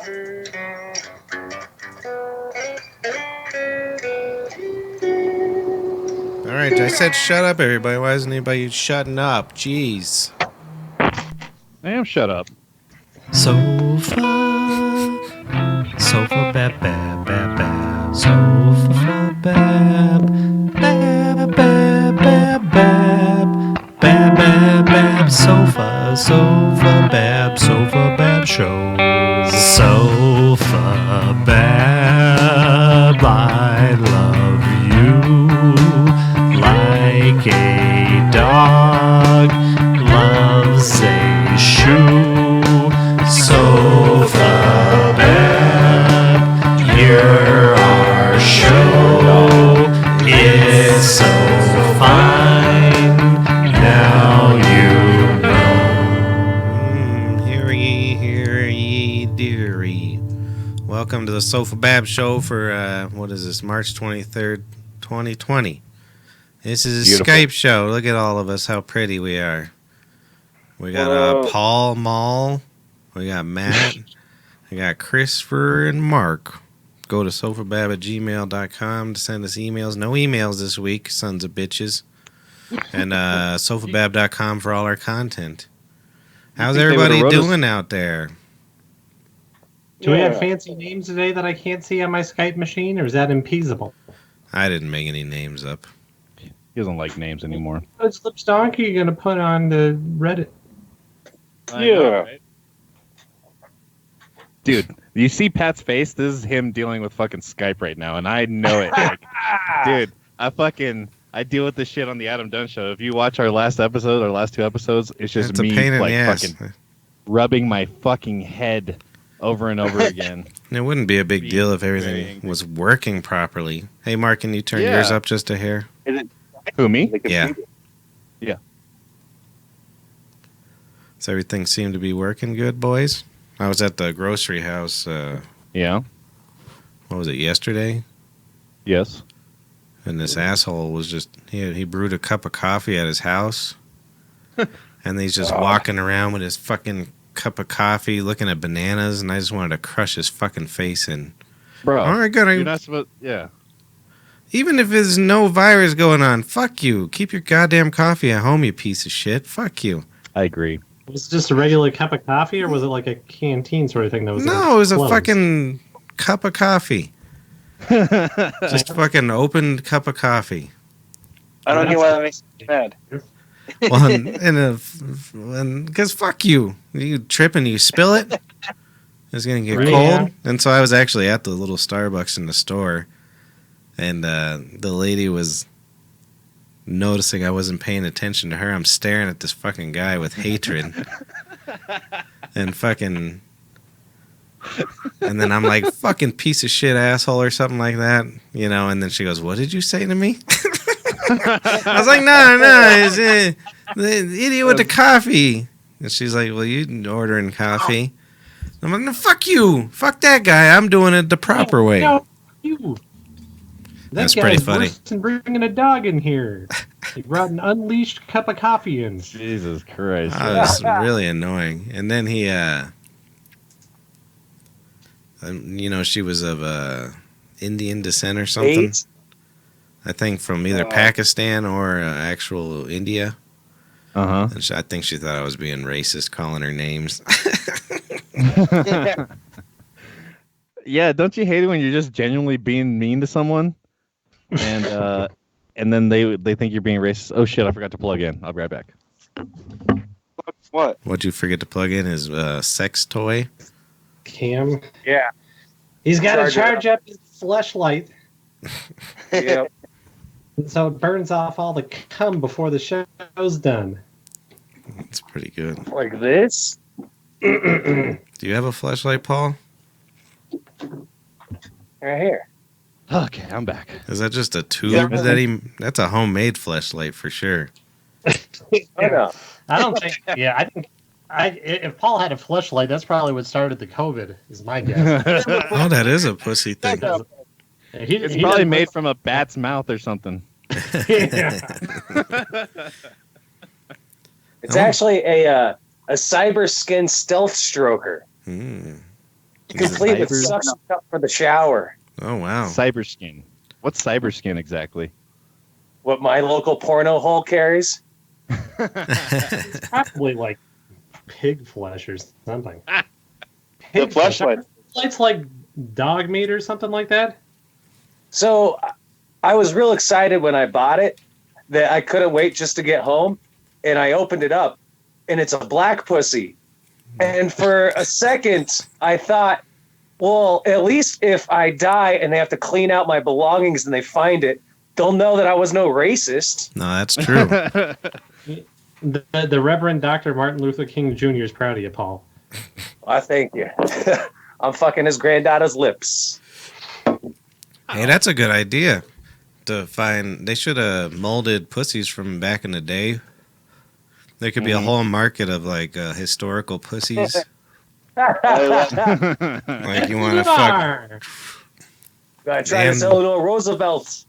All right, I said shut up, everybody. Why isn't anybody shutting up? Jeez. I am shut up. Sofabab, bab, bab. Sofabab, bab, bab. Sofabab show. Sofabab, I love you like a dog loves a shoe. Sofabab, you're our show. It's so fine. Now you know. Hear ye, dearie. Welcome to the Sofabab show for, what is this, March 23rd, 2020. This is a Beautiful. Skype show. Look at all of us, how pretty we are. We got Paul Mall. We got Matt. I got Christopher and Mark. Go to sofabab@gmail.com to send us emails. No emails this week, sons of bitches. And sofabab.com for all our content. How's everybody doing out there? Do we have fancy names today that I can't see on my Skype machine, or is that impeasable? I didn't make any names up. He doesn't like names anymore. What's Lips Donkey going to put on the Reddit? Know, right? Dude, you see Pat's face? This is him dealing with fucking Skype right now, and I know it. Like, dude, I deal with this shit on the Adam Dunn show. If you watch our last episode, our last two episodes, it's just It's a me pain in like the ass. fucking rubbing my fucking head over and over again. It wouldn't be a big Be deal if very everything angry. was working properly. Hey, Mark, can you turn Yeah. yours up just a hair? Who, me? Yeah. Yeah. Does everything seem to be working good, boys? I was at the grocery house, Yeah. what was it, yesterday? Yes. And this asshole was just, he brewed a cup of coffee at his house. And he's just walking around with his fucking cup of coffee, looking at bananas, and I just wanted to crush his fucking face in. Bro, All right, good. you're not supposed... Yeah. Even if there's no virus going on, fuck you. Keep your goddamn coffee at home, you piece of shit. Fuck you. I agree. Was it just a regular cup of coffee, or was it like a canteen sort of thing that was No, it was a closed? fucking cup of coffee. Just fucking opened cup of coffee. I don't get why that makes me mad. Well, and because fuck you. You trip and you spill it, it's going to get Right, cold. yeah. And so I was actually at the little Starbucks in the store, and the lady was noticing I wasn't paying attention to her. I'm staring at this fucking guy with hatred. And fucking... And then I'm like, fucking piece of shit asshole or something like that. You know, and then she goes, what did you say to me? I was like, no, it's the idiot with the coffee. And she's like, well, you ordering coffee. I'm like, no, fuck you. Fuck that guy. I'm doing it the proper way. No, you. That's That pretty guy's funny. worse than bringing a dog in here. He brought an unleashed cup of coffee in. Jesus Christ. That was really annoying. And then he, you know, she was of Indian descent or something. Eight? I think from either Pakistan or actual India. Uh-huh. And I think she thought I was being racist, calling her names. Yeah, don't you hate it when you're just genuinely being mean to someone? And then they think you're being racist. Oh shit, I forgot to plug in. I'll be right back. What? What'd you forget to plug in? His sex toy? Cam. Yeah. He's got to Charge it charge up his fleshlight Yep. so it burns off all the cum before the show's done. It's pretty good. Like this? Do you have a flashlight, Paul? Right here. Okay, I'm back. Is that just a tube Yeah. that he... That's a homemade flashlight for sure. Oh, no. I don't think. Yeah, I think. If Paul had a fleshlight, that's probably what started the COVID. Is my guess. Oh, that is a pussy thing. It's probably made from a bat's mouth or something. Yeah. It's actually a cyber skin stealth stroker. Hmm. Complete with Cyber- suction cup for the shower. Oh wow. Cyberskin. What's cyberskin exactly? What my local porno hole carries. It's probably like pig flesh or something. The Pig flesh. flashlight. It's like dog meat or something like that. So I was real excited when I bought it that I couldn't wait just to get home. And I opened it up and it's a black pussy. And for a second, I thought, well, at least if I die and they have to clean out my belongings and they find it, they'll know that I was no racist. No, that's true. The Reverend Dr. Martin Luther King Jr. is proud of you, Paul. I thank you. I'm fucking his granddaughter's lips. Hey, that's a good idea. To find, they should have molded pussies from back in the day. There could be a whole market of like historical pussies. Like you want to fuck. I tried to sell Eleanor Roosevelt.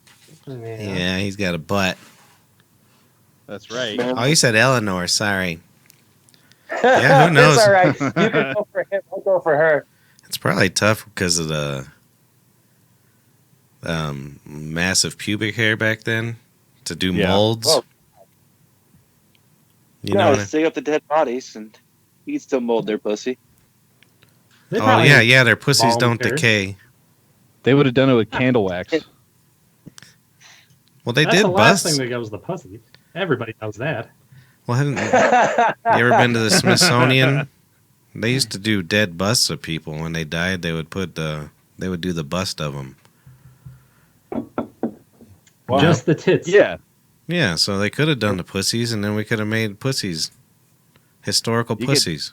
Yeah, he's got a butt. That's right. Oh, you said Eleanor. Sorry. Yeah, who knows? It's all right. You can go for him. I'll go for her. It's probably tough because of the massive pubic hair back then to do Yeah. molds. Well, You know? no, dig up the dead bodies and you can still mold their pussy. They Oh probably- yeah, their pussies don't volunteers. decay. They would have done it with candle wax. Well, they That's did the last bust. thing that goes the pussy. Everybody knows that. Well, haven't you ever been to the Smithsonian? They used to do dead busts of people when they died. They would do the bust of them. Wow. Just the tits. Yeah. Yeah, so they could have done the pussies, and then we could have made pussies, historical You could- pussies.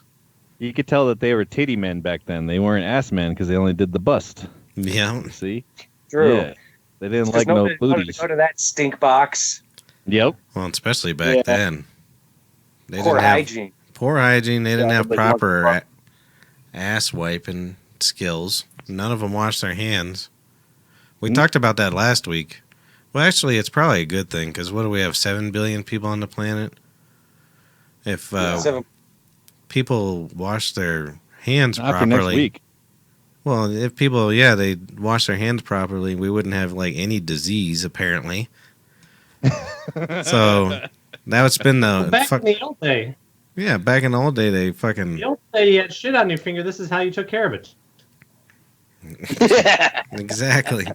You could tell that they were titty men back then. They weren't ass men because they only did the bust. Yeah, See? True. Yeah. They didn't There's like no nobody booties. Go to that stink box. Yep. well, especially back Yeah. then. They Poor didn't have hygiene. poor hygiene. They didn't Yeah, have but proper not- ass wiping skills. None of them washed their hands. We talked about that last week. Well, actually, it's probably a good thing because what do we have? 7 billion people on the planet. If people wash their hands After next properly, week. well, if people, they wash their hands properly, we wouldn't have like any disease apparently. So that's been the Back in the old day, back in the old day, they fucking the old day you had shit on your finger. This is how you took care of it. exactly.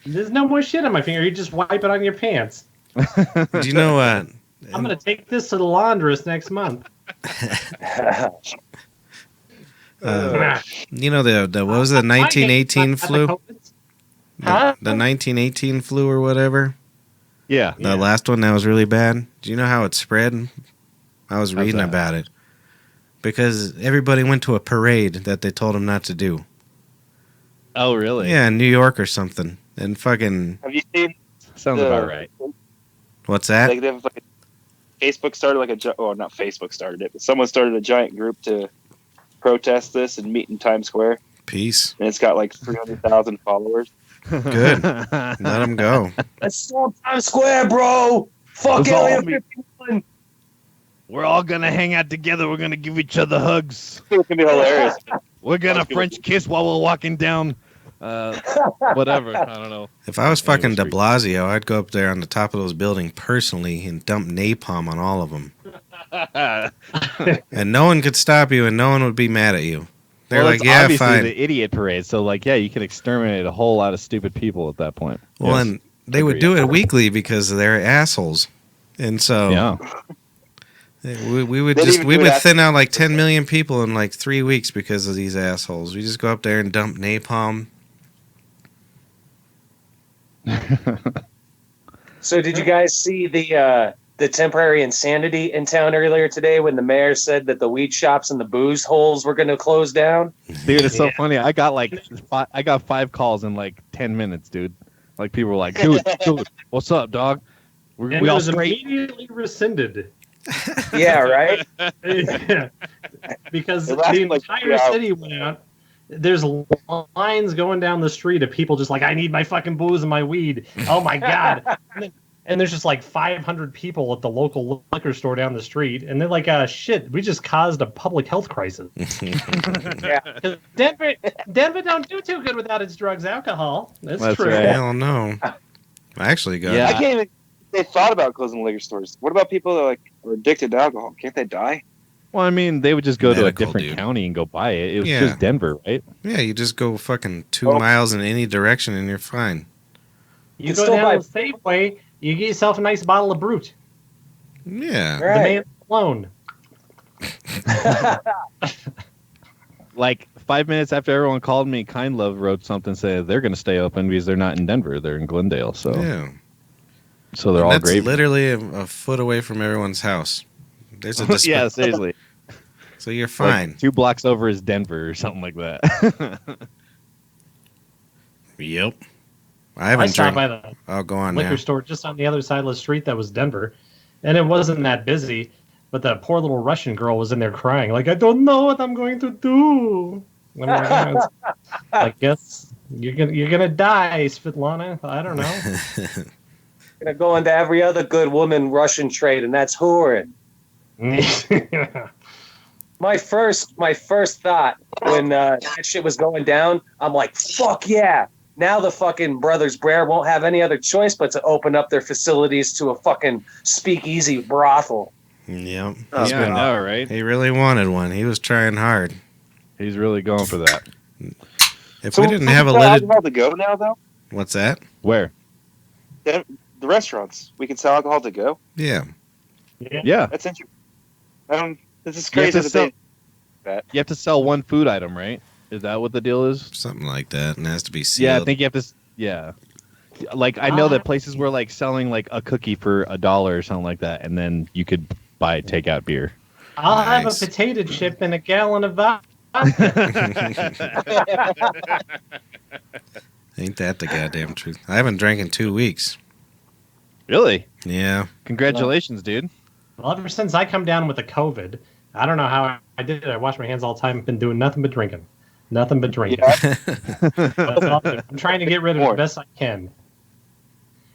There's no more shit on my finger. You just wipe it on your pants. Do you know what? I'm gonna take this to the laundress next month. You know the what was it, the 1918 flu? Huh? The 1918 flu or whatever. Yeah. The last one that was really bad. Do you know how it spread? I was reading that? about it. Because everybody went to a parade that they told them not to do. Oh, really? Yeah, in New York or something. And fucking Have you seen Sounds the- about right. what's that? Like they have like Facebook started like not Facebook started it, but someone started a giant group to protest this and meet in Times Square, Peace. and it's got like 300,000 followers. Good. Let them go. Let's storm Times Square, bro. Fuck Let's all Area meet. 51. We're all gonna hang out together. We're gonna give each other hugs. It's gonna be hilarious. We're gonna That's good. French kiss while we're walking down. Whatever. I don't know. If I was fucking De Street. Blasio, I'd go up there on the top of those buildings personally and dump napalm on all of them. And no one could stop you and no one would be mad at you. They're Well, like, it's yeah, obviously fine. the idiot parade. So, like, yeah, you can exterminate a whole lot of stupid people at that point. Well, Yes. and they would do it weekly because they're assholes. And so Yeah. we would They'd even do it thin out like after- 10 million people in like 3 weeks because of these assholes. We just go up there and dump napalm. So did you guys see the temporary insanity in town earlier today when the mayor said that the weed shops and the booze holes were going to close down? Dude, it's so funny. I got like I got 5 calls in like 10 minutes, dude. Like people were like, dude, what's up, dog? And We it all was straight? immediately rescinded. Yeah, right? Yeah. Because It the lasted like entire 3 hours. city went out. There's lines going down the street of people just like, I need my fucking booze and my weed. Oh my god! and there's just like 500 people at the local liquor store down the street, and they're like, shit, we just caused a public health crisis. Yeah. 'Cause Denver don't do too good without its drugs, alcohol. That's true. right. Hell no. I actually got Yeah. I can't even. They thought about closing liquor stores. What about people that are addicted to alcohol? Can't they die? Well, I mean, they would just go to a Medical, different dude. county and go buy it. It was Yeah. just Denver, right? Yeah, you just go fucking 2 Oh. miles in any direction and you're fine. You Can go still down buy- to Safeway, you get yourself a nice bottle of Brute. Yeah. The Right. man alone. Like 5 minutes after everyone called me, Kind Love wrote something saying they're going to stay open because they're not in Denver; they're in Glendale. So, Yeah. so they're And all that's great. literally a foot away from everyone's house. There's a Yeah, seriously. So you're Like, fine. 2 blocks over is Denver or something like that. Yep. I I haven't stopped drank. by the Oh, go on liquor now. store just on the other side of the street that was Denver, and it wasn't that busy. But the poor little Russian girl was in there crying, like, I don't know what I'm going to do. I'm like, I guess you're gonna die, Svetlana. I don't know. Gonna go into every other good woman Russian trade, and that's whoring. My first thought when that shit was going down, I'm like, fuck yeah. Now the fucking Brothers Brer won't have any other choice but to open up their facilities to a fucking speakeasy brothel. Yep. Oh, yeah, I know, right? He really wanted one. He was trying hard. He's really going for that. If So we didn't can have a sell lidded, alcohol to go now, though. what's that? Where? The restaurants, we can sell alcohol to go. Yeah. Yeah, That's interesting. This is You have crazy. to That sell- they, you have to sell one food item, right? Is that what the deal is? Something like that, and it has to be sealed. Yeah, I think you have to. Yeah, like I know that places were like selling like a cookie for $1 or something like that, and then you could buy takeout beer. I'll have a Nice. potato chip and a gallon of vodka. Ain't that the goddamn truth? I haven't drank in 2 weeks. Really? Yeah. Congratulations, dude. Well, ever since I come down with the COVID, I don't know how I did it. I wash my hands all the time. Been doing nothing but drinking. Nothing but drinking. That's all I'm trying to get rid of it More. the best I can.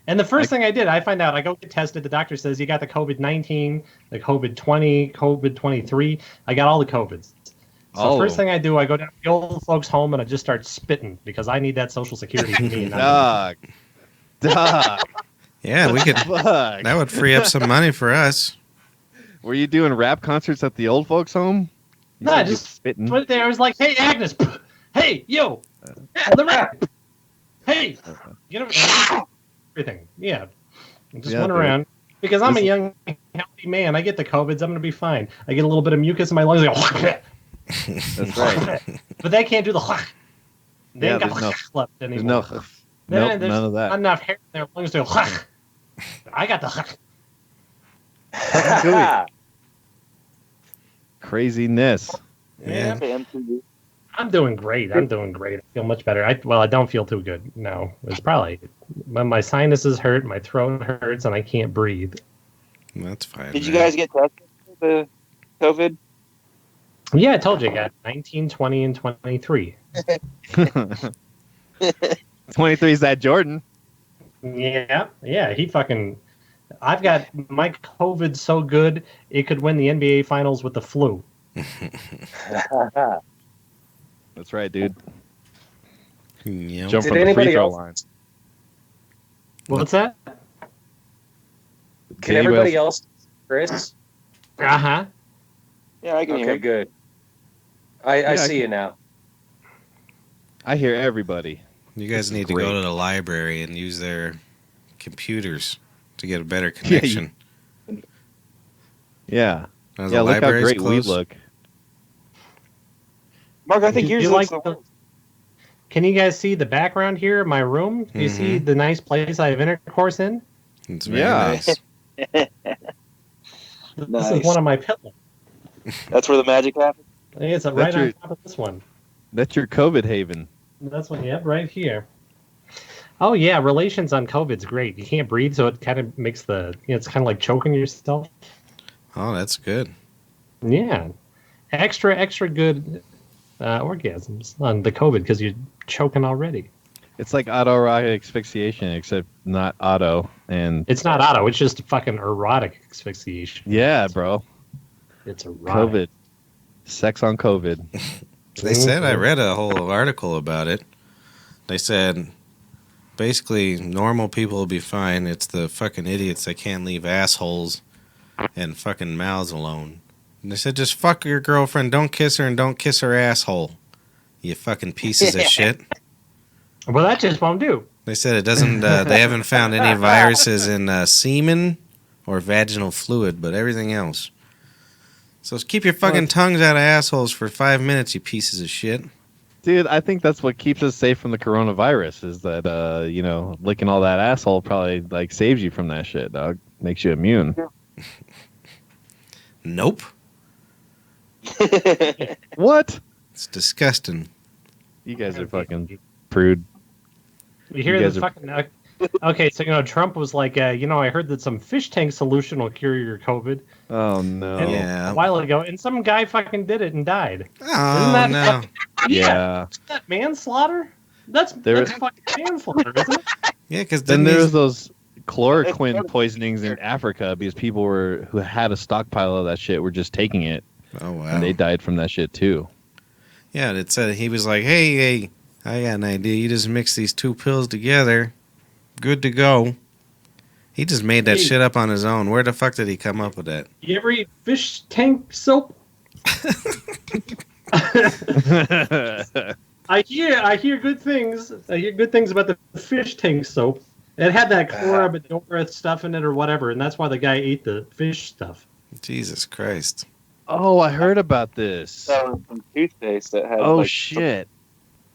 And the first thing I did, I find out, I go get tested. The doctor says you got the COVID-19, the COVID-20, COVID-23. I got all the COVIDs. So All of first them. thing I do, I go down to the old folks' home and I just start spitting because I need that Social Security for me. And I'm- Dog. Yeah, we could. Fuck. That would free up some money for us. Were you doing rap concerts at the old folks' home? You No, said you just spitting. went there. I was like, "Hey, Agnes, hey, yo, the rap, hey, you know, everything, yeah." I just Yeah, went dude. around because I'm a This- young, healthy man. I get the COVIDs. I'm gonna be fine. I get a little bit of mucus in my lungs. That's right. But they can't do the. They Yeah, ain't got there's no- left There's anymore. no. There's Nope, none of not that. enough hair in their lungs to. I got the. Craziness. Yeah. I'm doing great. I'm doing great. I feel much better. I don't feel too good. No, it's probably my sinuses hurt, my throat hurts, and I can't breathe. That's fine. Did you man. guys get tested for the COVID? Yeah, I told you, I got 19, 20, and 23. 23 is that Jordan. Yeah, he fucking. I've got my COVID so good it could win the NBA Finals with the flu. That's right, dude. Yep. Jump Did from the free anybody throw else- line. What's that? Can everybody else, Chris? Uh huh. Yeah, I can hear. Okay, him. good. I Yeah, I see you now. I hear everybody. You guys need to great. go to the library and use their computers to get a better you- connection. Yeah. Now, the Yeah, look how library's great we closed. look. Mark, I think Do yours you looks like the the- Can you guys see the background here of my room? Do you see the nice place I have intercourse in? It's very Yeah. nice. This Nice. is one of my pillows. That's where the magic happens. It's right That's on your- top of this one. That's your COVID haven. That's one. Yep, right here. Oh yeah, relations on COVID's great. You can't breathe, so it kind of makes it's kind of like choking yourself. Oh, that's good. Yeah, extra good orgasms on the COVID because you're choking already. It's like autoerotic asphyxiation, except not auto. And It's not auto. It's just fucking erotic asphyxiation. yeah, bro. It's erotic. COVID. Sex on COVID. They said, I read a whole article about it. They said, basically, normal people will be fine. It's the fucking idiots that can't leave assholes and fucking mouths alone. And they said, just fuck your girlfriend, don't kiss her, and don't kiss her asshole. You fucking pieces of shit. Well, that just won't do. They said it doesn't, they haven't found any viruses in semen or vaginal fluid, but everything else. So keep your fucking tongues out of assholes for 5 minutes, you pieces of shit. Dude, I think that's what keeps us safe from the coronavirus is that, licking all that asshole probably, like, saves you from that shit, dog. Makes you immune. Nope. What? It's disgusting. You guys are fucking prude. You hear You this guys are- fucking... Okay, so, Trump was like, I heard that some fish tank solution will cure your COVID. Oh, no. And Yeah. a while ago, and some guy fucking did it and died. Oh, Isn't that no. Yeah. Isn't that manslaughter? That's There- fucking manslaughter, isn't it? Yeah, because Then then there was there's... those chloroquine poisonings in Africa because people who had a stockpile of that shit were just taking it, Oh, wow. and they died from that shit too. Yeah, it said he was like, hey, I got an idea. You just mix these two pills together. Good to go. He just made that Hey. shit up on his own. Where the fuck did he come up with that? You ever eat fish tank soap? I hear good things. I hear good things about the fish tank soap. It had that chlorobidora stuff in it or whatever, and that's why the guy ate the fish stuff. Jesus Christ. Oh, I heard about this. Some toothpaste that had Oh like, shit!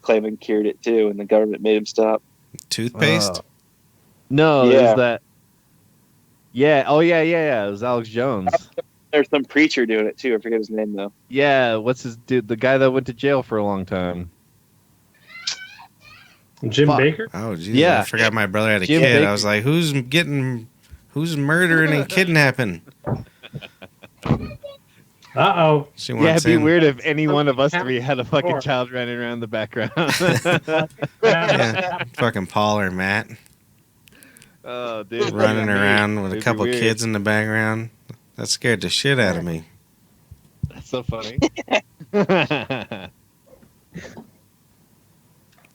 claiming cured it too, and the government made him stop. Toothpaste? No, Yeah. there's that. Yeah. Oh yeah. It was Alex Jones. There's some preacher doing it too. I forget his name though. Yeah. What's his dude? The guy that went to jail for a long time. Jim Fuck. Baker? Oh, Jesus. Yeah. I forgot my brother had a Jim kid. Baker. I was like, who's murdering and kidnapping? Uh-oh. She Yeah, wants it'd be in. weird if any one of us Have- three had a fucking Sure. child running around the background. Yeah, fucking Paul or Matt Oh, dude. running around with a It'd be couple weird. kids in the background. That scared the shit out of me. That's so funny.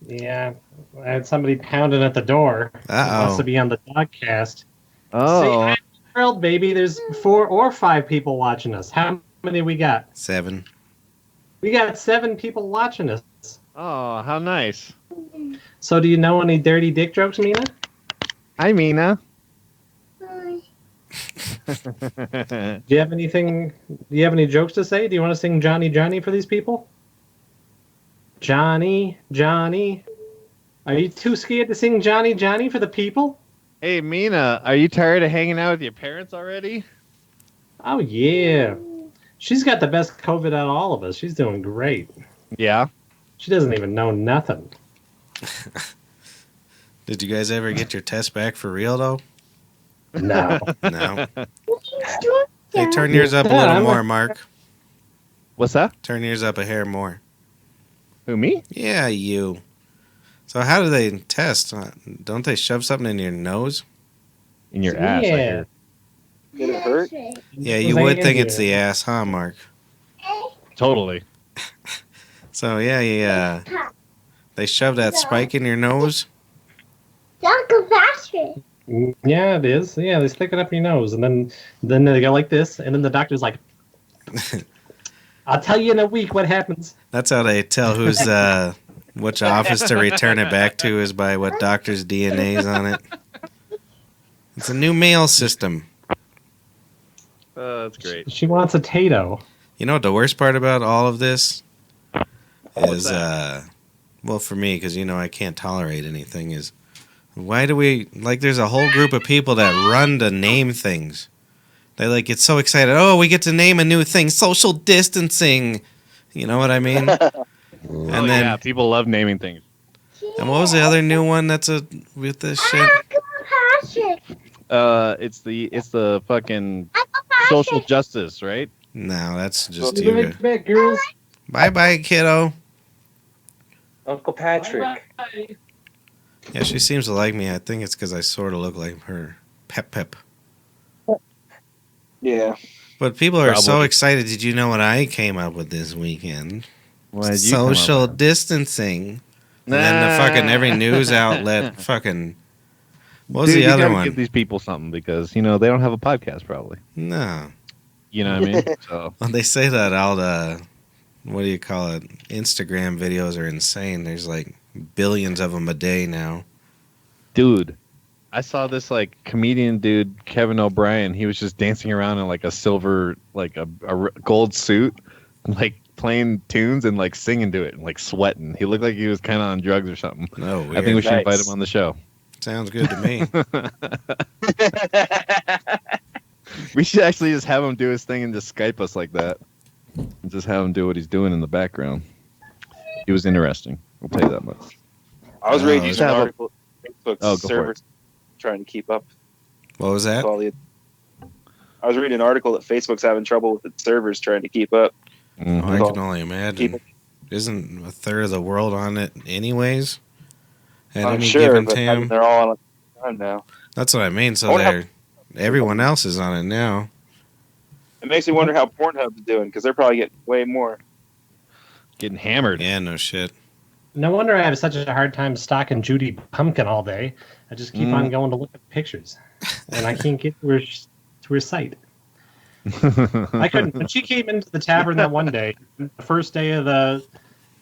Yeah. I had somebody pounding at the door. Wants to Uh-oh. be on the dogcast. Oh, World, baby, there's 4 or 5 people watching us. How many we got? 7. We got 7 people watching us. oh, how nice. So do you know any dirty dick jokes, Mina? Hi, Mina. Do you have anything? Do you have any jokes to say? Do you want to sing Johnny Johnny for these people? Johnny Johnny. Are you too scared to sing Johnny Johnny for the people? Hey, Mina, are you tired of hanging out with your parents already? Oh yeah. She's got the best COVID out of all of us. She's doing great. Yeah. She doesn't even know nothing. Did you guys ever get your test back for real, though? No. No. Hey, turn yours up a little I'm more, Mark. What's that? Turn yours up a hair more. Who, me? Yeah, you. So how do they test? Don't they shove something in your nose? In your ass, I Yeah. hear. Did it hurt? Yeah, you They would in think it's here. the ass, huh, Mark? Totally. So yeah, they shove that spike in your nose. Uncle Patrick. Yeah, it is. Yeah, they stick it up your nose, and then they go like this, and then the doctor's like, "I'll tell you in a week what happens." That's how they tell who's which office to return it back to is by what doctor's DNA's on it. It's a new mail system. That's great. She wants a Tato. You know what the worst part about all of this What's is, well, for me, because I can't tolerate anything, is why do we, there's a whole group of people that run to name things. They get so excited. Oh, we get to name a new thing, social distancing. You know what I mean? And then, yeah, people love naming things. and what was the other new one that's with this shit? Uncle Patrick. It's the fucking Uncle Patrick. social justice, right? No, that's just Give you. it back, girls. Bye-bye, kiddo. Uncle Patrick. Bye-bye. Yeah, she seems to like me. I think it's because I sort of look like her. Pep. Yeah. But people are so Probably. excited. Did you know what I came up with this weekend? What did you come up Social with? distancing. And then the fucking every news outlet fucking. What was Dude, the you other gotta one? give these people something because they don't have a podcast probably. No. You know what I mean? So Well, they say that all the, what do you call it? Instagram videos are insane. There's like billions of them a day now. dude, I saw this like comedian dude, Kevin O'Brien. He was just dancing around in like a silver, like a gold suit, like playing tunes and like singing to it and like sweating. He looked like he was kind of on drugs or something. No, weird. I think we should invite Nice. him on the show. Sounds good to me. We should actually just have him do his thing and just Skype us like that. And just have him do what he's doing in the background. He was interesting. I'll tell you that much. I was reading Oh, an article. Facebook's Oh, go for servers trying to keep up What was that? with all the. I was reading an article that Facebook's having trouble with its servers trying to keep up. Mhm. I can only imagine. Isn't a third of the world on it anyways? At I'm any sure, given but time? they're all on time now. That's what I mean. I So wonder everyone else is on it now. It makes me wonder how Pornhub's doing because they're probably getting way more. Getting hammered. Yeah, no shit. No wonder I have such a hard time stalking Judy Pumpkin all day. I just keep on going to look at pictures, and I can't get to her site. I couldn't. When she came into the tavern that one day, the first day of the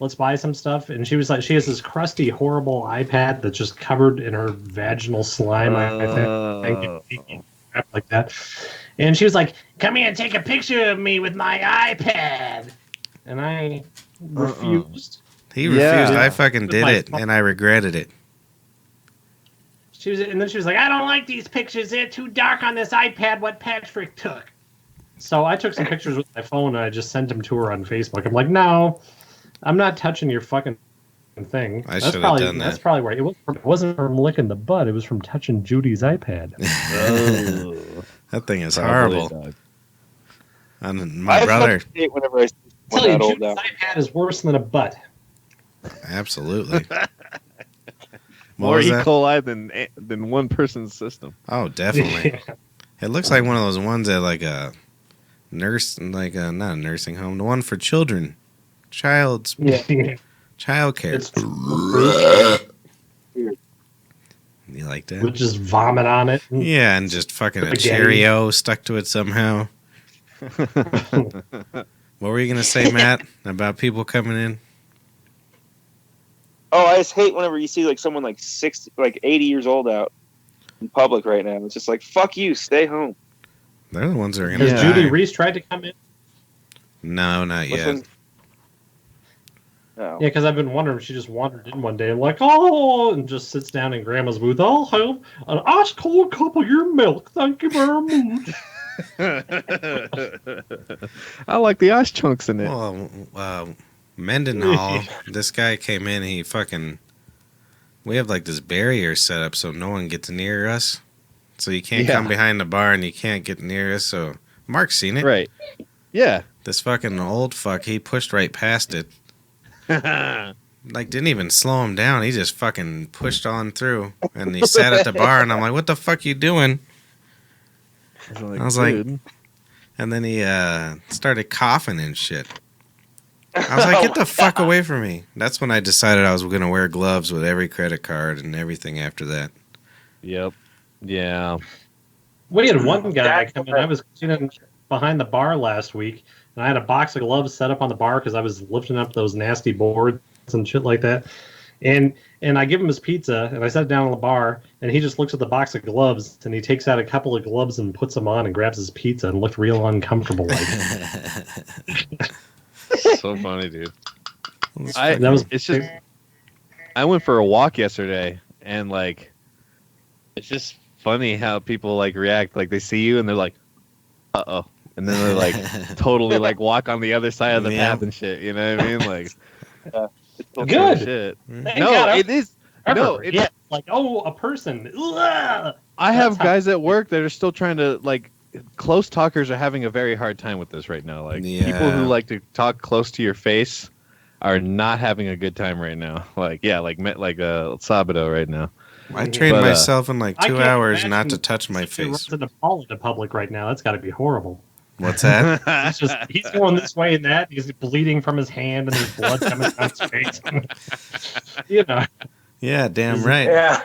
let's buy some stuff, and she was like, she has this crusty, horrible iPad that's just covered in her vaginal slime. I think crap like that. And she was like, "Come here and take a picture of me with my iPad," and I refused. He Yeah. refused. I fucking With did my it, and I regretted it. And then she was like, "I don't like these pictures. They're too dark on this iPad. What Patrick took." So I took some pictures with my phone and I just sent them to her on Facebook. I'm like, "No, I'm not touching your fucking thing." I should have done That's that. probably where it wasn't from licking the butt. It was from touching Judy's iPad. That thing is Probably horrible. dog. And my brother, fucking hate whenever I see I tell one you, that old Judy's now. iPad is worse than a butt. absolutely. What More was E. that? coli than one person's system. Oh, definitely. It looks like one of those ones at like a nurse, like a, not a nursing home, the one for children, child care. It's You like that? would just vomit on it. Yeah, and just fucking a Spaghetti. Cheerio stuck to it somehow. What were you gonna say, Matt, about people coming in? Oh, I just hate whenever you see like someone like 60, like 80 years old out in public right now. It's just like, fuck you, stay home. They're the ones that are gonna Has die. Judy Reese tried to come in? No, not Which yet. one's- No. Yeah, because I've been wondering if she just wandered in one day and like, oh, and just sits down in Grandma's booth. I'll have an ice cold cup of your milk. Thank you very much. I like the ice chunks in it. Well, Mendenhall, this guy came in. We have like this barrier set up so no one gets near us. So you can't come behind the bar and you can't get near us. So Mark's seen it. Right. Yeah. This fucking old fuck, he pushed right past it. Like, didn't even slow him down. He just fucking pushed on through. And he sat at the bar, and I'm like, what the fuck you doing? I was like, dude. and then he started coughing and shit. I was like, get the fuck away from me. That's when I decided I was going to wear gloves with every credit card and everything after that. Yep. Yeah. We had one guy come in. I was sitting behind the bar last week, and I had a box of gloves set up on the bar because I was lifting up those nasty boards and shit like that. And I give him his pizza, and I set it down on the bar, and he just looks at the box of gloves, and he takes out a couple of gloves and puts them on and grabs his pizza and looked real uncomfortable. Like So funny, dude. that was It's just. I went for a walk yesterday, and like, it's just funny how people like react. Like they see you, and they're like, "Uh oh," and then they're like, totally like walk on the other side of the Yeah. path and shit. You know what I mean? Like, It's still Good. shit. Thank No, God. it is. No, it, yeah, like a person. Ugh. I have That's how- guys at work that are still trying to like. Close talkers are having a very hard time with this right now. Like people Yeah. who like to talk close to your face are not having a good time right now. Like like Sabado right now. I trained But, myself in like I 2 can't hours imagine not to touch my He runs face. into Paul in the public right now. That's got to be horrible. What's that? He's going this way and that. He's bleeding from his hand, and there's blood coming down his face. You know, Yeah, damn Is- right. Yeah,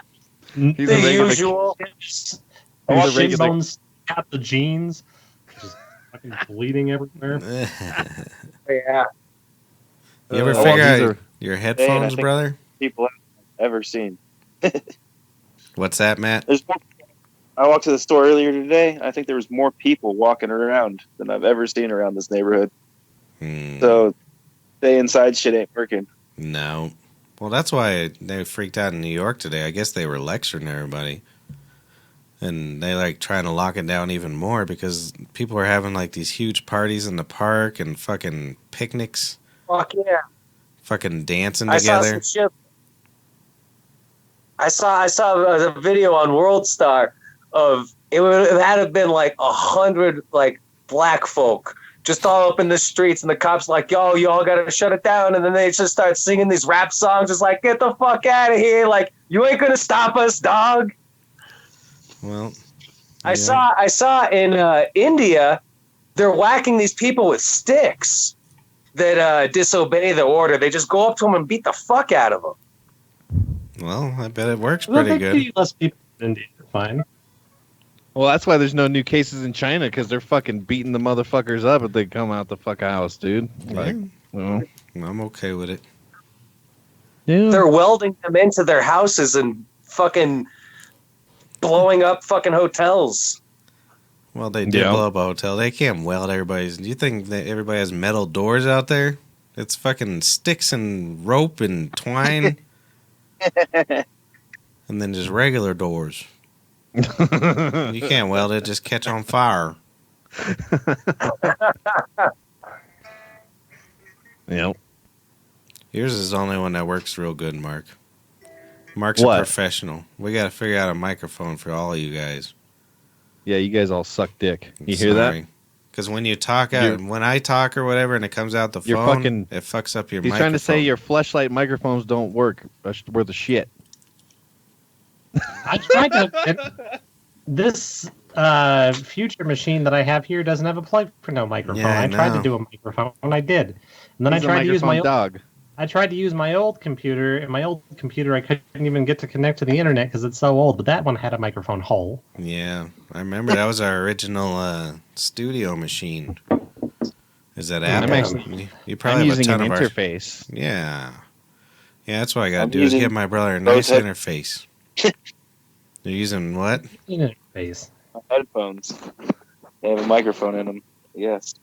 He's the a regular- usual. He's Your a shin regular- bones out the jeans, just fucking bleeding everywhere. Yeah. You ever Well, figure these out are- your I headphones, think- brother? People I've ever seen. What's that, Matt? There's more, I walked to the store earlier today. I think there was more people walking around than I've ever seen around this neighborhood. Hmm, So, stay inside shit ain't working. no. Well, that's why they freaked out in New York today. I guess they were lecturing everybody. And they like trying to lock it down even more because people are having like these huge parties in the park and fucking picnics, Fuck yeah. fucking dancing I saw together. some shit. I saw a video on World Star of it had to have been like 100 like black folk just all up in the streets, and the cops like, yo, you all gotta shut it down, and then they just start singing these rap songs, just like, get the fuck out of here, like, you ain't gonna stop us, dog. Well, I saw in India, they're whacking these people with sticks that disobey the order. They just go up to them and beat the fuck out of them. Well, I bet it works Well, pretty they good. beat less people in India. Fine. Well, that's why there's no new cases in China, because they're fucking beating the motherfuckers up if they come out the fuck house, dude. Like, well, I'm okay with it. yeah. They're welding them into their houses and fucking blowing up fucking hotels. Well, they did Yeah. blow up a hotel. They can't weld everybody's. Do you think that everybody has metal doors out there? It's fucking sticks and rope and twine. And then just regular doors. You can't weld it, just catch on fire. Yep. Yours is the only one that works real good, Mark. Mark's What? a professional. We got to figure out a microphone for all of you guys. Yeah, you guys all suck dick. You hear that? Because when you talk out, when I talk or whatever, and it comes out the You're phone, fucking- it fucks up your He's microphone. trying to say your fleshlight microphones don't work. That's worth the shit. I tried to. This future machine that I have here doesn't have a plug for no microphone. Yeah, I I tried know. to do a microphone, and I did. And then He's I a tried to use my microphone old, dog. I tried to use my old computer, and my old computer I couldn't even get to connect to the internet because it's so old. But that one had a microphone hole. Yeah, I remember that was our original studio machine. Is that I'm Apple? actually- You I'm probably have a using ton an of our. interface. Yeah. Yeah, that's what I got to I'm do is using give my brother a nice Rose- interface. You're using what? Interface. My headphones. They have a microphone in them. Yes.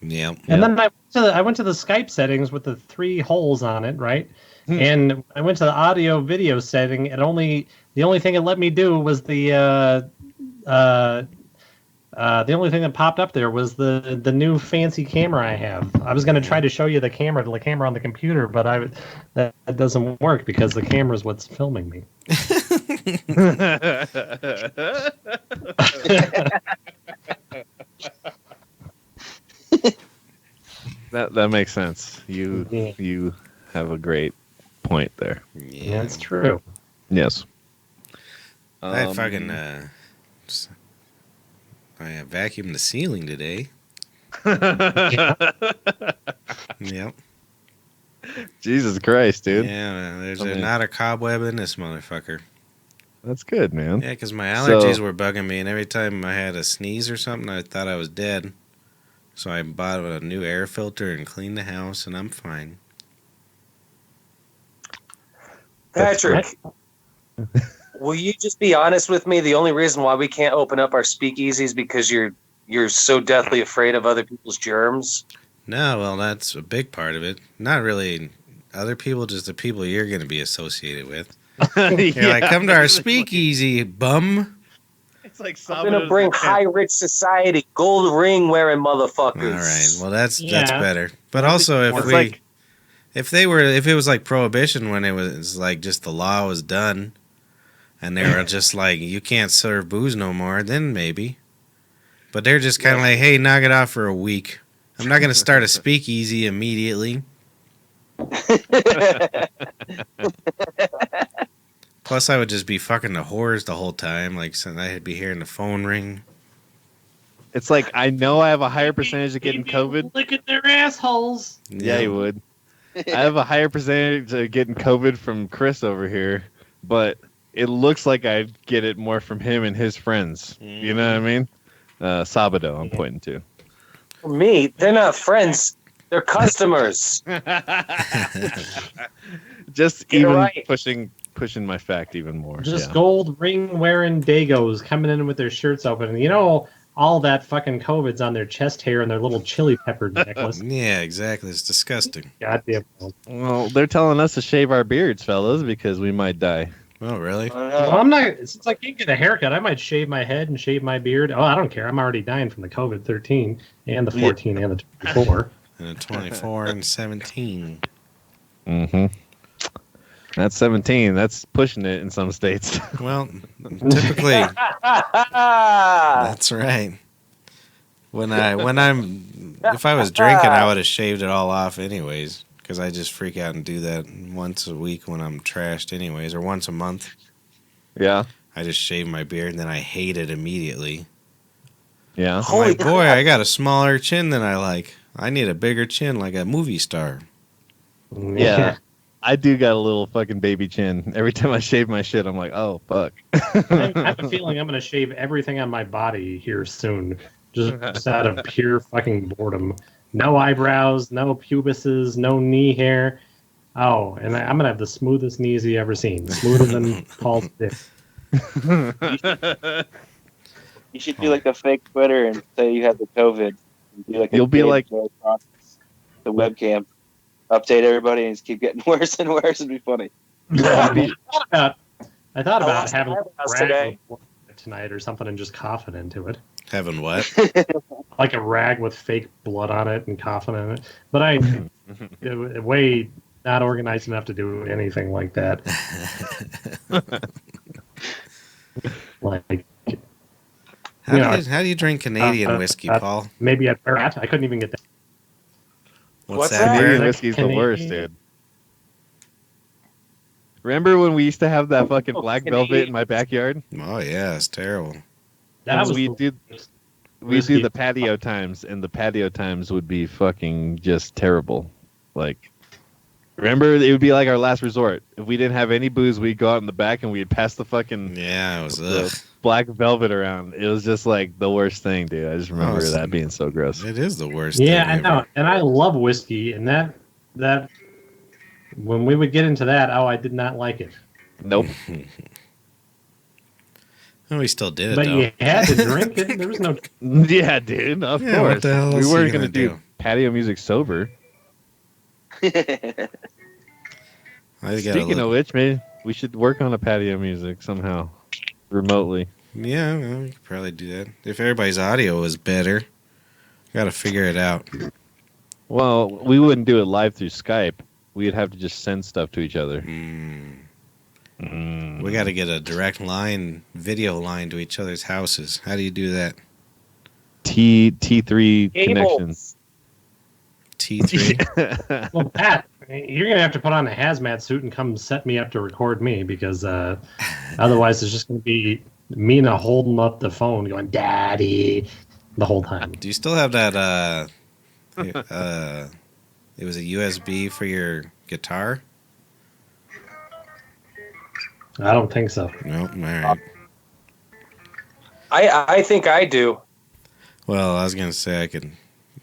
Yeah. And then I went to the Skype settings with the 3 holes on it, right? And I went to the audio video setting, and the only thing it let me do was the only thing that popped up there was the new fancy camera I have. I was going to try to show you the camera on the computer, but that doesn't work because the camera is what's filming me. That makes sense. You have a great point there. Yeah, it's true. Yes. I fucking I vacuumed the ceiling today. Yep. Jesus Christ, dude. Yeah, there's I mean- not a cobweb in this motherfucker. That's good, man. Yeah, because my allergies So- were bugging me, and every time I had a sneeze or something, I thought I was dead. So I bought a new air filter and cleaned the house, and I'm fine. Patrick, will you just be honest with me? The only reason why we can't open up our speakeasy is because you're so deathly afraid of other people's germs. No, well, that's a big part of it. Not really other people, just the people you're going to be associated with. You're like, come to our speakeasy, bum. It's like I'm gonna bring high rich society, gold ring wearing motherfuckers. All right, well, that's Yeah. better. But also, if It's we, like- if it was like prohibition when it was like just the law was done, and they were just like, you can't serve booze no more, then maybe. But they're just kind of like, hey, knock it off for a week. I'm not gonna start a speakeasy immediately. Plus, Plus, I would just be fucking the whores the whole time. Like, so I'd be hearing the phone ring. It's like I know I have a higher percentage of getting COVID. Licking their assholes. Yeah, you would. I have a higher percentage of getting COVID from Chris over here, but it looks like I get it more from him and his friends. You know what I mean? Sabado, I'm pointing to. For me, they're not friends. They're customers. Just Get it even right. pushing my fact even more. Just yeah. gold ring wearing Dagos coming in with their shirts open. And you know, all that fucking COVID's on their chest hair and their little chili pepper necklace. Yeah, exactly. It's disgusting. Goddamn. Well, they're telling us to shave our beards, fellas, because we might die. Oh, really? Well, I'm not. Since I can't get a haircut, I might shave my head and shave my beard. Oh, I don't care. I'm already dying from the COVID-13 and the 14 and the 24. And a 24 and 17. Mm-hmm. That's 17. That's pushing it in some states. Well, typically, that's right. If I was drinking, I would have shaved it all off anyways, because I just freak out and do that once a week when I'm trashed anyways, or once a month. Yeah. I just shave my beard and then I hate it immediately. Yeah. I'm like, boy, I got a smaller chin than I like. I need a bigger chin like a movie star. Yeah. I do got a little fucking baby chin. Every time I shave my shit, I'm like, oh, fuck. I have a feeling I'm going to shave everything on my body here soon, just out of pure fucking boredom. No eyebrows, no pubises, no knee hair. Oh, and I'm going to have the smoothest knees you ever seen. Smoother than Paul's dick. You should do like a fake Twitter and say you have the COVID. And do like a You'll be kid like- go across the webcam. Update everybody and just keep getting worse and worse. It'd be funny. I thought about having a eyebrows rag today. tonight or something and just coughing into it. Having what? Like a rag with fake blood on it and coughing in it. But I way not organized enough to do anything like that. Like How do you drink Canadian whiskey, Paul? maybe I couldn't even get that. What's that? that? Canadian Like whiskey's the Canadian- worst, dude. Remember when we used to have that fucking black velvet in my backyard? Oh yeah, it's terrible. That was we the did we whiskey. do the patio times, and the patio times would be fucking just terrible. Like, remember, it would be like our last resort. If we didn't have any booze, we'd go out in the back and we'd pass the fucking Yeah, it was. the black velvet around. It was just like the worst thing, dude. I just remember it's- that being so gross. It is the worst. Yeah, thing I know, ever. and I love whiskey, and that when we would get into that, I did not like it. Nope. Oh, we still did it But though. you had to drink it. There was no. Yeah, dude. Of Yeah, what course. the hell We else weren't you gonna gonna do patio music sober. I gotta Speaking of which, maybe we should work on a patio music somehow, remotely. yeah, well, we could probably do that if everybody's audio was better. Got to figure it out. Well, we wouldn't do it live through Skype. We'd have to just send stuff to each other. We got to get a direct line, video line to each other's houses. How do you do that? T3 connection. T3. Well, Pat, you're gonna have to put on a hazmat suit and come set me up to record me because otherwise it's just gonna be Mina holding up the phone, going "Daddy" the whole time. Do you still have that? It was a USB for your guitar. I don't think so. No, all right. I think I do. Well, I was gonna say I can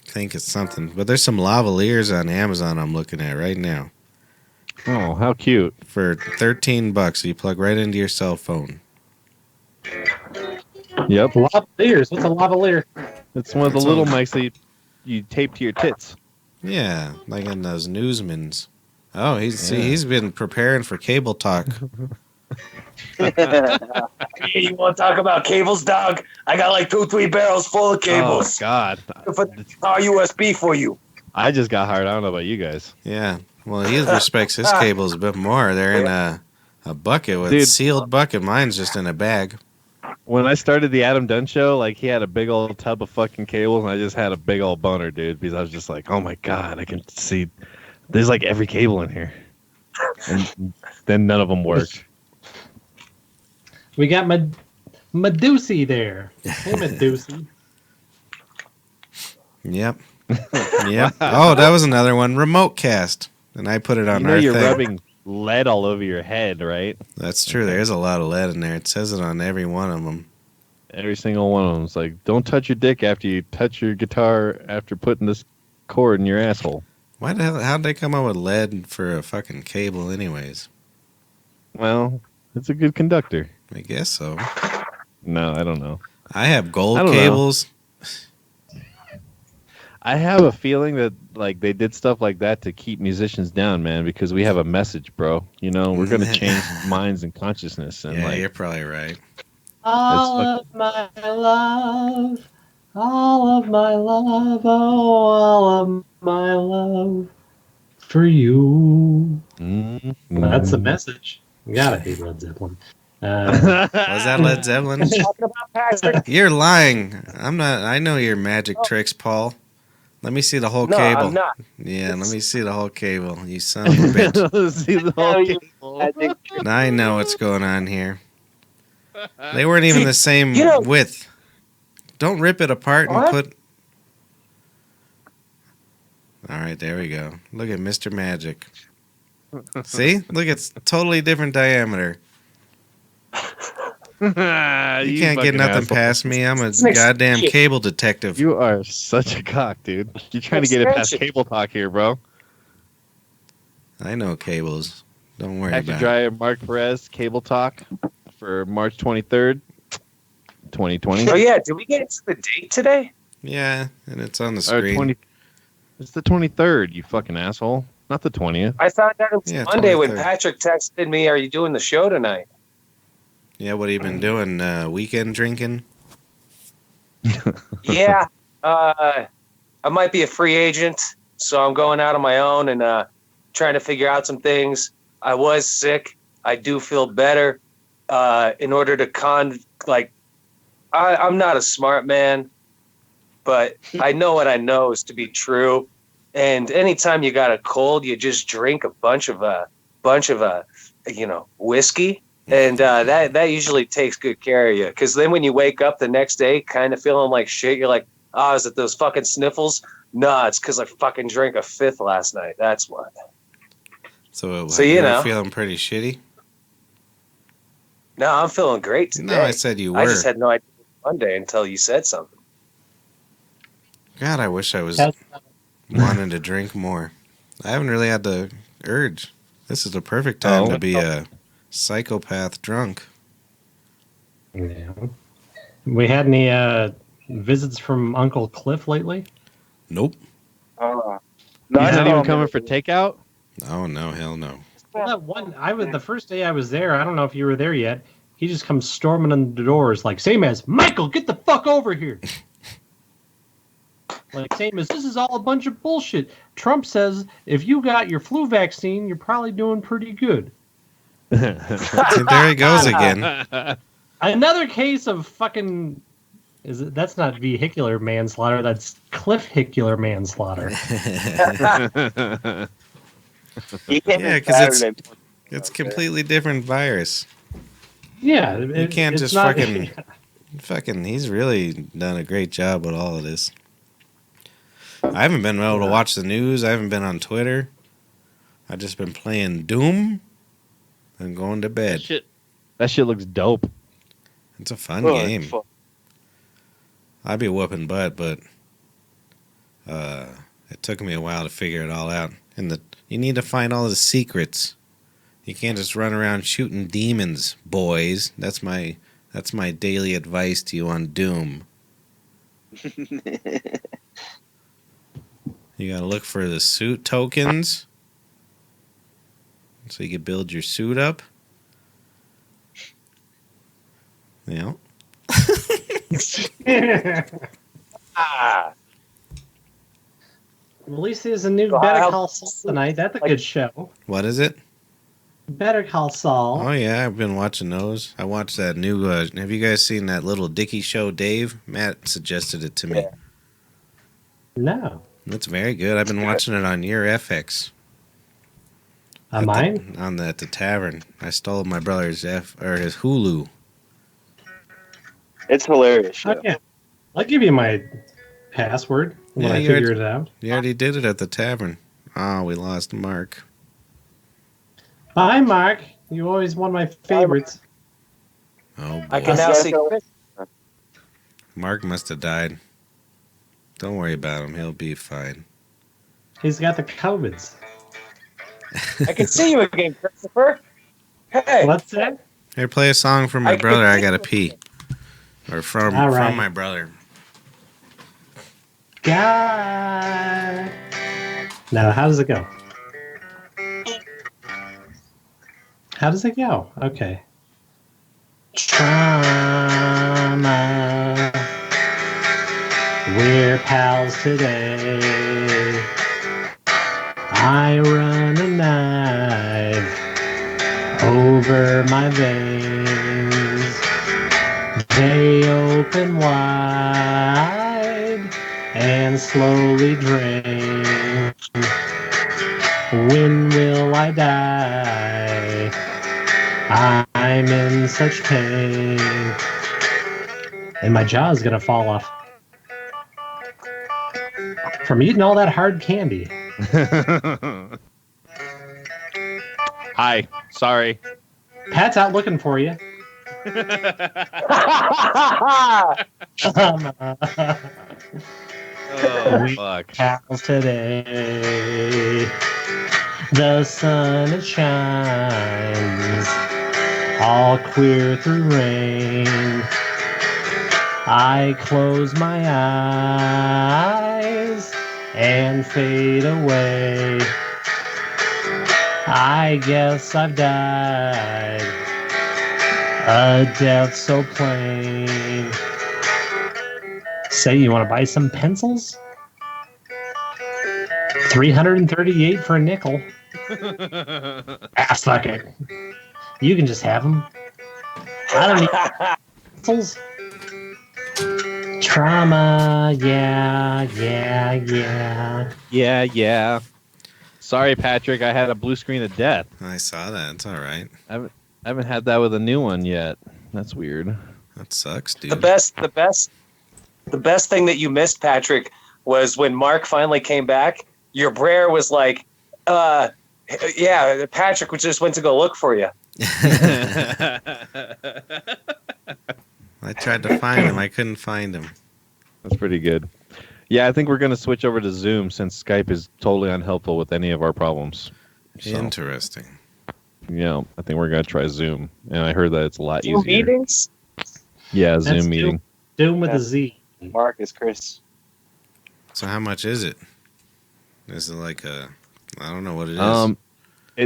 think it's something, but there's some lavaliers on Amazon I'm looking at right now Oh, how cute. for $13. You plug right into your cell phone. Yep. Lavaliers. What's a lavalier? It's one of the It's little on- mics that you tape to your tits. Yeah, like in those newsmans. Oh, he's been preparing for cable talk. Hey, you want to talk about cables, dog? I got like 2-3 barrels full of cables. Oh, God. For our USB for you. I just got hard. I don't know about you guys. Yeah. Well, he respects his cables a bit more. They're in a bucket with Dude. sealed bucket. Mine's just in a bag. When I started the Adam Dunn show, like, he had a big old tub of fucking cables, and I just had a big old boner, dude, because I was just like, oh my God, I can see there's like every cable in here. And then none of them worked. We got Medusi there. Hey, Medusi. Yep. Yep. Oh, that was another one. Remote cast. And I put it on You know our you're thing. rubbing lead all over your head, right? That's true. There's a lot of lead in there. It says it on every one of them. Every single one of them. It's like, don't touch your dick after you touch your guitar after putting this cord in your asshole. Why the hell? How'd they come up with lead for a fucking cable, anyways? Well, it's a good conductor. I guess so. No, I don't know. I have gold I don't cables. I have a feeling that like they did stuff like that to keep musicians down, man, because we have a message, bro. You know, we're gonna change minds and consciousness, and Yeah, like you're probably right. All of my love, all of my love, oh, all of my love for you. That's the message. You gotta hate Led Zeppelin. Was that Led Zeppelin? Talking about Patrick. You're lying. I'm not. I know your magic tricks, Paul. Let me see the whole No, cable. I'm not. Yeah, let me see the whole cable. You son of a bitch. See the whole cable. I know what's going on here. They weren't even the same You know- width. Don't rip it apart and What? put. All right, there we go. Look at Mr. Magic. See? Look, it's totally different diameter. You can't get fucking nothing asshole. past me. I'm a It's an goddamn extension. cable detective. You are such a cock, dude. You're trying to get it past Extension. cable talk here, bro. I know cables. Don't worry Actor about it. Dryer Mark Perez cable talk for March 23rd, 2020. Oh yeah, did we get into the date today? Yeah, and it's on the Or screen. 20. It's the 23rd, you fucking asshole. Not the 20th. I found out it was Yeah, Monday when 23rd. Patrick texted me, "Are you doing the show tonight?" Yeah, what have you been doing? Weekend drinking? Yeah, I might be a free agent, so I'm going out on my own and trying to figure out some things. I was sick. I do feel better. In order to I'm not a smart man, but I know what I know is to be true. And anytime you got a cold, you just drink a bunch of whiskey. And that usually takes good care of you. Because then when you wake up the next day kind of feeling like shit, you're like, oh, is it those fucking sniffles? Nah, it's because I fucking drank a fifth last night. That's what. So you you're know. feeling pretty shitty? No, I'm feeling great today. No, I said you were. I just had no idea it was Monday until you said something. God, I wish I was Has- wanting to drink more. I haven't really had the urge. This is the perfect time to be a psychopath drunk. Yeah. We had any visits from Uncle Cliff lately? Nope. No, He's I not saw even him coming the for other day. takeout? Oh, no, hell no. Well, that one, the first day I was there. I don't know if you were there yet. He just comes storming in the doors like, same as Michael, get the fuck over here. Like, same as this is all a bunch of bullshit. Trump says if you got your flu vaccine, you're probably doing pretty good. See, there he goes again. Another case of fucking. That's not vehicular manslaughter. That's cliff-hicular manslaughter. He came Yeah, in 'cause it's- Saturday. It's completely different virus. Yeah, You can't it's just not- fucking, he's really done a great job with all of this. I haven't been able to watch the news. I haven't been on Twitter. I've just been playing Doom and going to bed. That shit looks dope. It's a fun Oh, game. fuck. I'd be whooping butt, but it took me a while to figure it all out. And you need to find all the secrets. You can't just run around shooting demons, boys. That's my daily advice to you on Doom. You gotta look for the suit tokens so you can build your suit up. Yeah. Ah, At least there's a new Wow. Better Call Saul tonight. That's a good show. What is it? Better Call Saul. Oh yeah, I've been watching those. I watched that new. Have you guys seen that little Dicky show, Dave? Matt suggested it to me. Yeah. No. It's very good. I've been watching it on your FX. Mine? At the tavern. I stole my brother's his Hulu. It's hilarious. Show. Okay. I'll give you my password when Yeah, I you figure already- it out. You already did it at the tavern. Oh, we lost Mark. Bye, Mark. You always one of my favorites. Oh, I can boy. now see. Mark must have died. Don't worry about him. He'll be fine. He's got the COVIDs. I can see you again, Christopher. Hey, What's that? Here, play a song for my I can brother. I see gotta you. pee. Or from All right. from my brother. God. Now, how does it go? How does it go? Okay. Trauma. We're pals today. I run a knife over my veins. They open wide and slowly drain. When will I die? I'm in such pain. And my jaw's gonna fall off from eating all that hard candy. Hi. Sorry. Pat's out looking for you. Oh, We- fuck. Pals today. The sun it shines, all queer through rain. I close my eyes and fade away. I guess I've died a death so plain. Say, you want to buy some pencils? 338 for a nickel. Ah, fuck it. You can just have them. I don't need pencils. Trauma, yeah. Yeah, yeah. Sorry, Patrick. I had a blue screen of death. I saw that. It's all right. I haven't had that with a new one yet. That's weird. That sucks, dude. the best thing that you missed, Patrick, was when Mark finally came back. Your Brer was like, "Yeah, Patrick just went to go look for you." I tried to find him. I couldn't find him. That's pretty good. Yeah, I think we're going to switch over to Zoom since Skype is totally unhelpful with any of our problems. So, Interesting. yeah, I think we're going to try Zoom. And I heard that it's a lot Zoom easier. meetings. Yeah, That's Zoom meeting. Doom with a Z. Mark is Chris. So how much is it? Is it like a? I don't know what it is.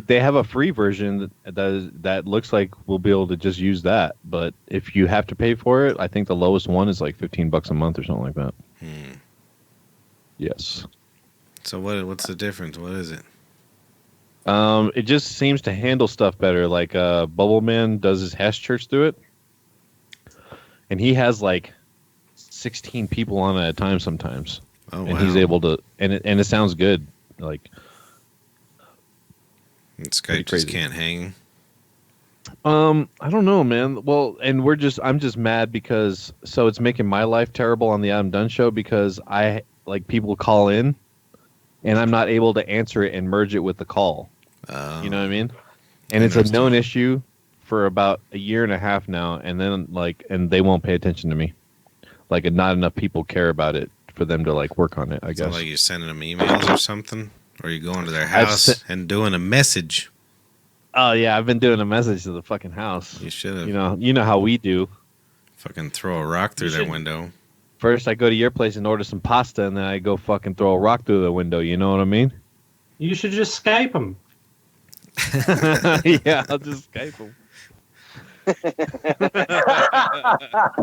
They have a free version that looks like we'll be able to just use that. But if you have to pay for it, I think the lowest one is like $15 a month or something like that. Yes. So what's the difference? What is it? It just seems to handle stuff better. Like Bubble Man does his hash church through it, and he has like 16 people on at a time sometimes, Oh, and he's able to, and it sounds good. Like And pretty Skype just crazy. can't hang. I don't know, man. Well, and I'm just mad because it's making my life terrible on the Adam Dunn show because people call in, and I'm not able to answer it and merge it with the call. You know what I mean? And it's a Interesting. known issue for about a year and a half now, and then and they won't pay attention to me. Like, and not enough people care about it for them to work on it, I So guess. like you're sending them emails or something, or you going to their I've house and doing a message. Oh yeah, I've been doing a message to the fucking house. You should have. You know how we do. Fucking throw a rock through You their should- window. First, I go to your place and order some pasta, and then I go fucking throw a rock through the window. You know what I mean? You should just Skype them. Yeah, I'll just Skype them.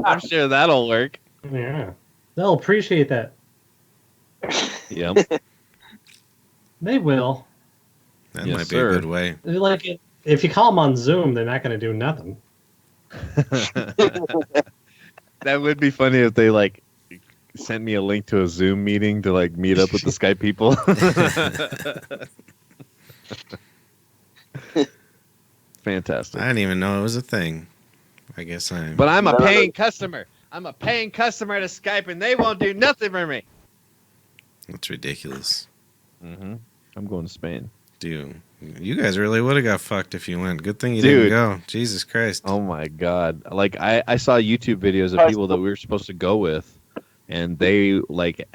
I'm sure that'll work. Yeah. They'll appreciate that. Yeah. They will. That Yes, might be sir. a good way. Like, if you call them on Zoom, they're not going to do nothing. That would be funny if they sent me a link to a Zoom meeting to meet up with the Skype people. Fantastic. I didn't even know it was a thing. I guess I. But I'm a paying customer. I'm a paying customer to Skype, and they won't do nothing for me. That's ridiculous. Mm-hmm. I'm going to Spain. Dude, you guys really would have got fucked if you went. Good thing you Dude. didn't go. Jesus Christ. Oh my god! Like I saw YouTube videos of people that we were supposed to go with, and they like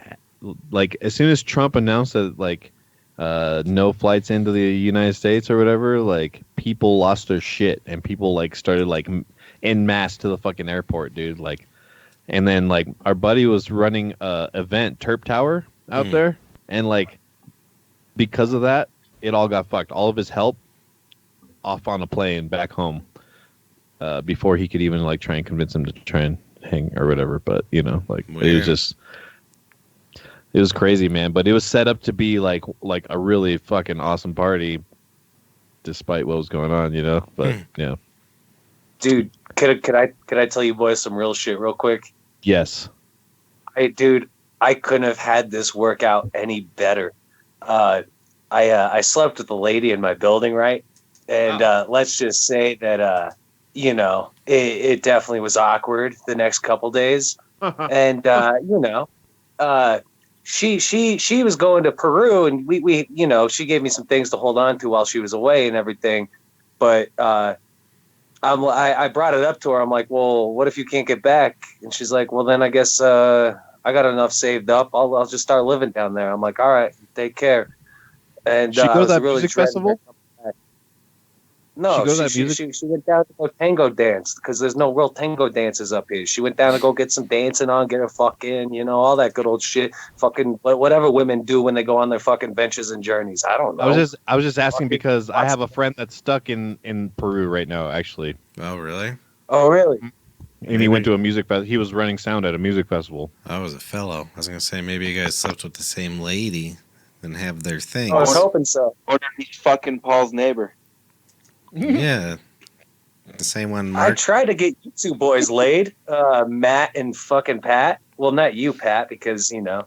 as soon as Trump announced that like no flights into the United States or whatever, like people lost their shit and people like started like en masse to the fucking airport, dude. Like, and then like our buddy was running a event Terp Tower out there, and like because of that, it all got fucked. All of his help off on a plane back home before he could even like try and convince him to try and hang or whatever. But you know, like it was crazy, man. But it was set up to be like a really fucking awesome party, despite what was going on, you know. But yeah, Dude, could I tell you boys some real shit real quick? yes, I couldn't have had this workout any better. I slept with a lady in my building, right? And let's just say that you know, it definitely was awkward the next couple days. And you know, she was going to Peru, and we you know, she gave me some things to hold on to while she was away and everything. But I brought it up to her. I'm like, well, what if you can't get back? And she's like, well, then I guess I got enough saved up. I'll just start living down there. I'm like, all right, take care. And she go to that really music festival. No, she went down to go tango dance because there's no real tango dances up here. She went down to go get some dancing on, get her fucking, you know, all that good old shit. Fucking whatever women do when they go on their fucking ventures and journeys. I don't know. I was just asking because I have a friend that's stuck in Peru right now, actually. Oh, really? Oh, really? And he went to a music festival. He was running sound at a music festival. I was a fellow. I was going to say maybe you guys slept with the same lady and have their thing. I was hoping so. Or he's fucking Paul's neighbor. Yeah. The same one, I Mark. tried to get you two boys laid, Matt and fucking Pat. Well, not you, Pat, because, you know.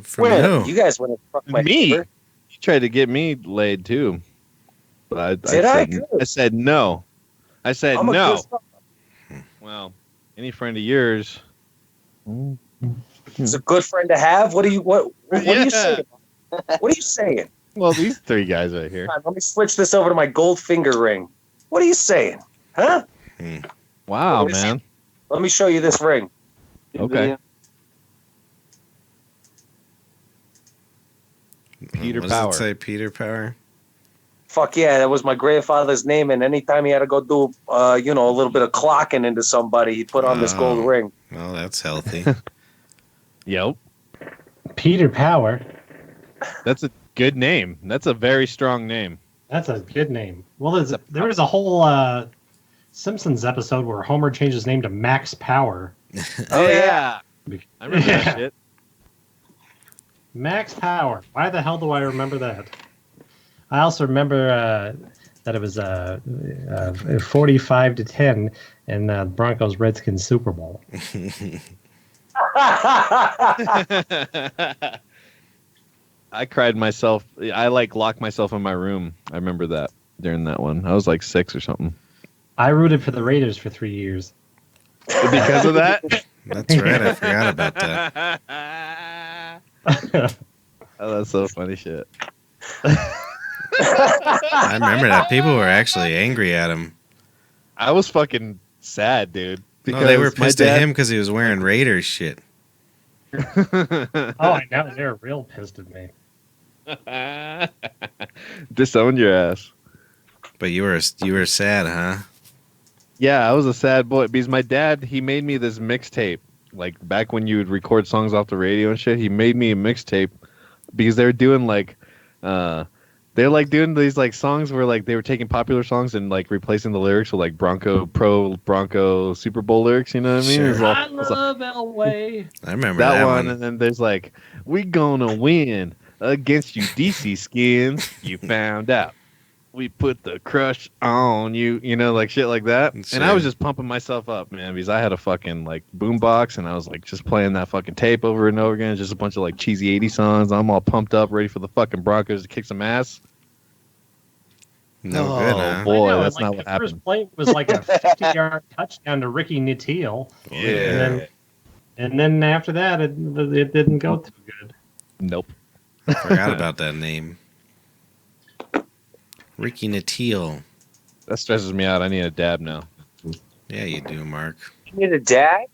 From who? You guys want to fuck my Me? neighbor. He tried to get me laid too. But Did I? I said no. I said I'm a no. good fucker. Well, any friend of yours. It's a good friend to have. What are you Yeah. you saying? What are you saying? Well, these three guys right here. Let me switch this over to my gold finger ring. What are you saying? Huh? Wow, What is man. Let me show you this ring. Okay. Peter what Power. Does it say Peter Power? Fuck yeah, that was my grandfather's name, and anytime he had to go do, you know, a little bit of clocking into somebody, he'd put on this gold ring. Well, that's healthy. Yep. Peter Power. That's a good name. That's a very strong name. That's a good name. Well, there was a whole Simpsons episode where Homer changed his name to Max Power. Oh, yeah. I remember that shit. Max Power. Why the hell do I remember that? I also remember that it was 45-10 in Broncos Redskins Super Bowl. I cried myself. I locked myself in my room. I remember that during that one. I was like 6 or something. I rooted for the Raiders for 3 years. Because of that? That's right. I forgot about that. Oh, that's so funny shit. I remember that. People were actually angry at him. I was fucking sad, dude. No, they were pissed at him because he was wearing Raiders shit. Oh, I know. They were real pissed at me. Disowned your ass. But you were sad, huh? Yeah, I was a sad boy because my dad, he made me this mixtape. Like back when you would record songs off the radio and shit, he made me a mixtape because they're doing like they're like doing these like songs where like they were taking popular songs and like replacing the lyrics with like Bronco Super Bowl lyrics, you know what I mean? Sure. It was all- I love Elway. I remember that that one, and then there's like, we gonna win against you DC Skins. You found out. We put the crush on you, you know, like shit like that. Sure. And I was just pumping myself up, man, because I had a fucking like boombox and I was like just playing that fucking tape over and over again. Just a bunch of like cheesy 80s songs. I'm all pumped up, ready for the fucking Broncos to kick some ass. No Oh, good, huh? boy. I know, That's like, not what the happened. first play was like a 50-yard touchdown to Ricky Nattiel. Yeah. And then after that, it didn't go too good. Nope. Forgot about that name. Ricky Nattiel. That stresses me out. I need a dab now. Yeah, you do, Mark. You need a dad?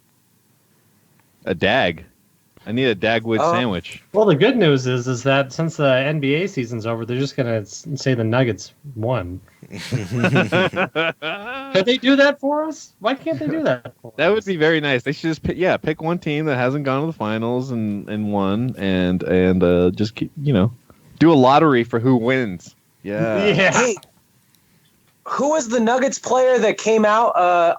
A dag. I need a Dagwood Oh. sandwich. Well, the good news is that since the NBA season's over, they're just gonna say the Nuggets won. Could they do that for us? Why can't they do that for That us? would be very nice. They should just pick one team that hasn't gone to the finals and won, and just keep, do a lottery for who wins. Yeah. Yeah. Hey, who was the Nuggets player that came out,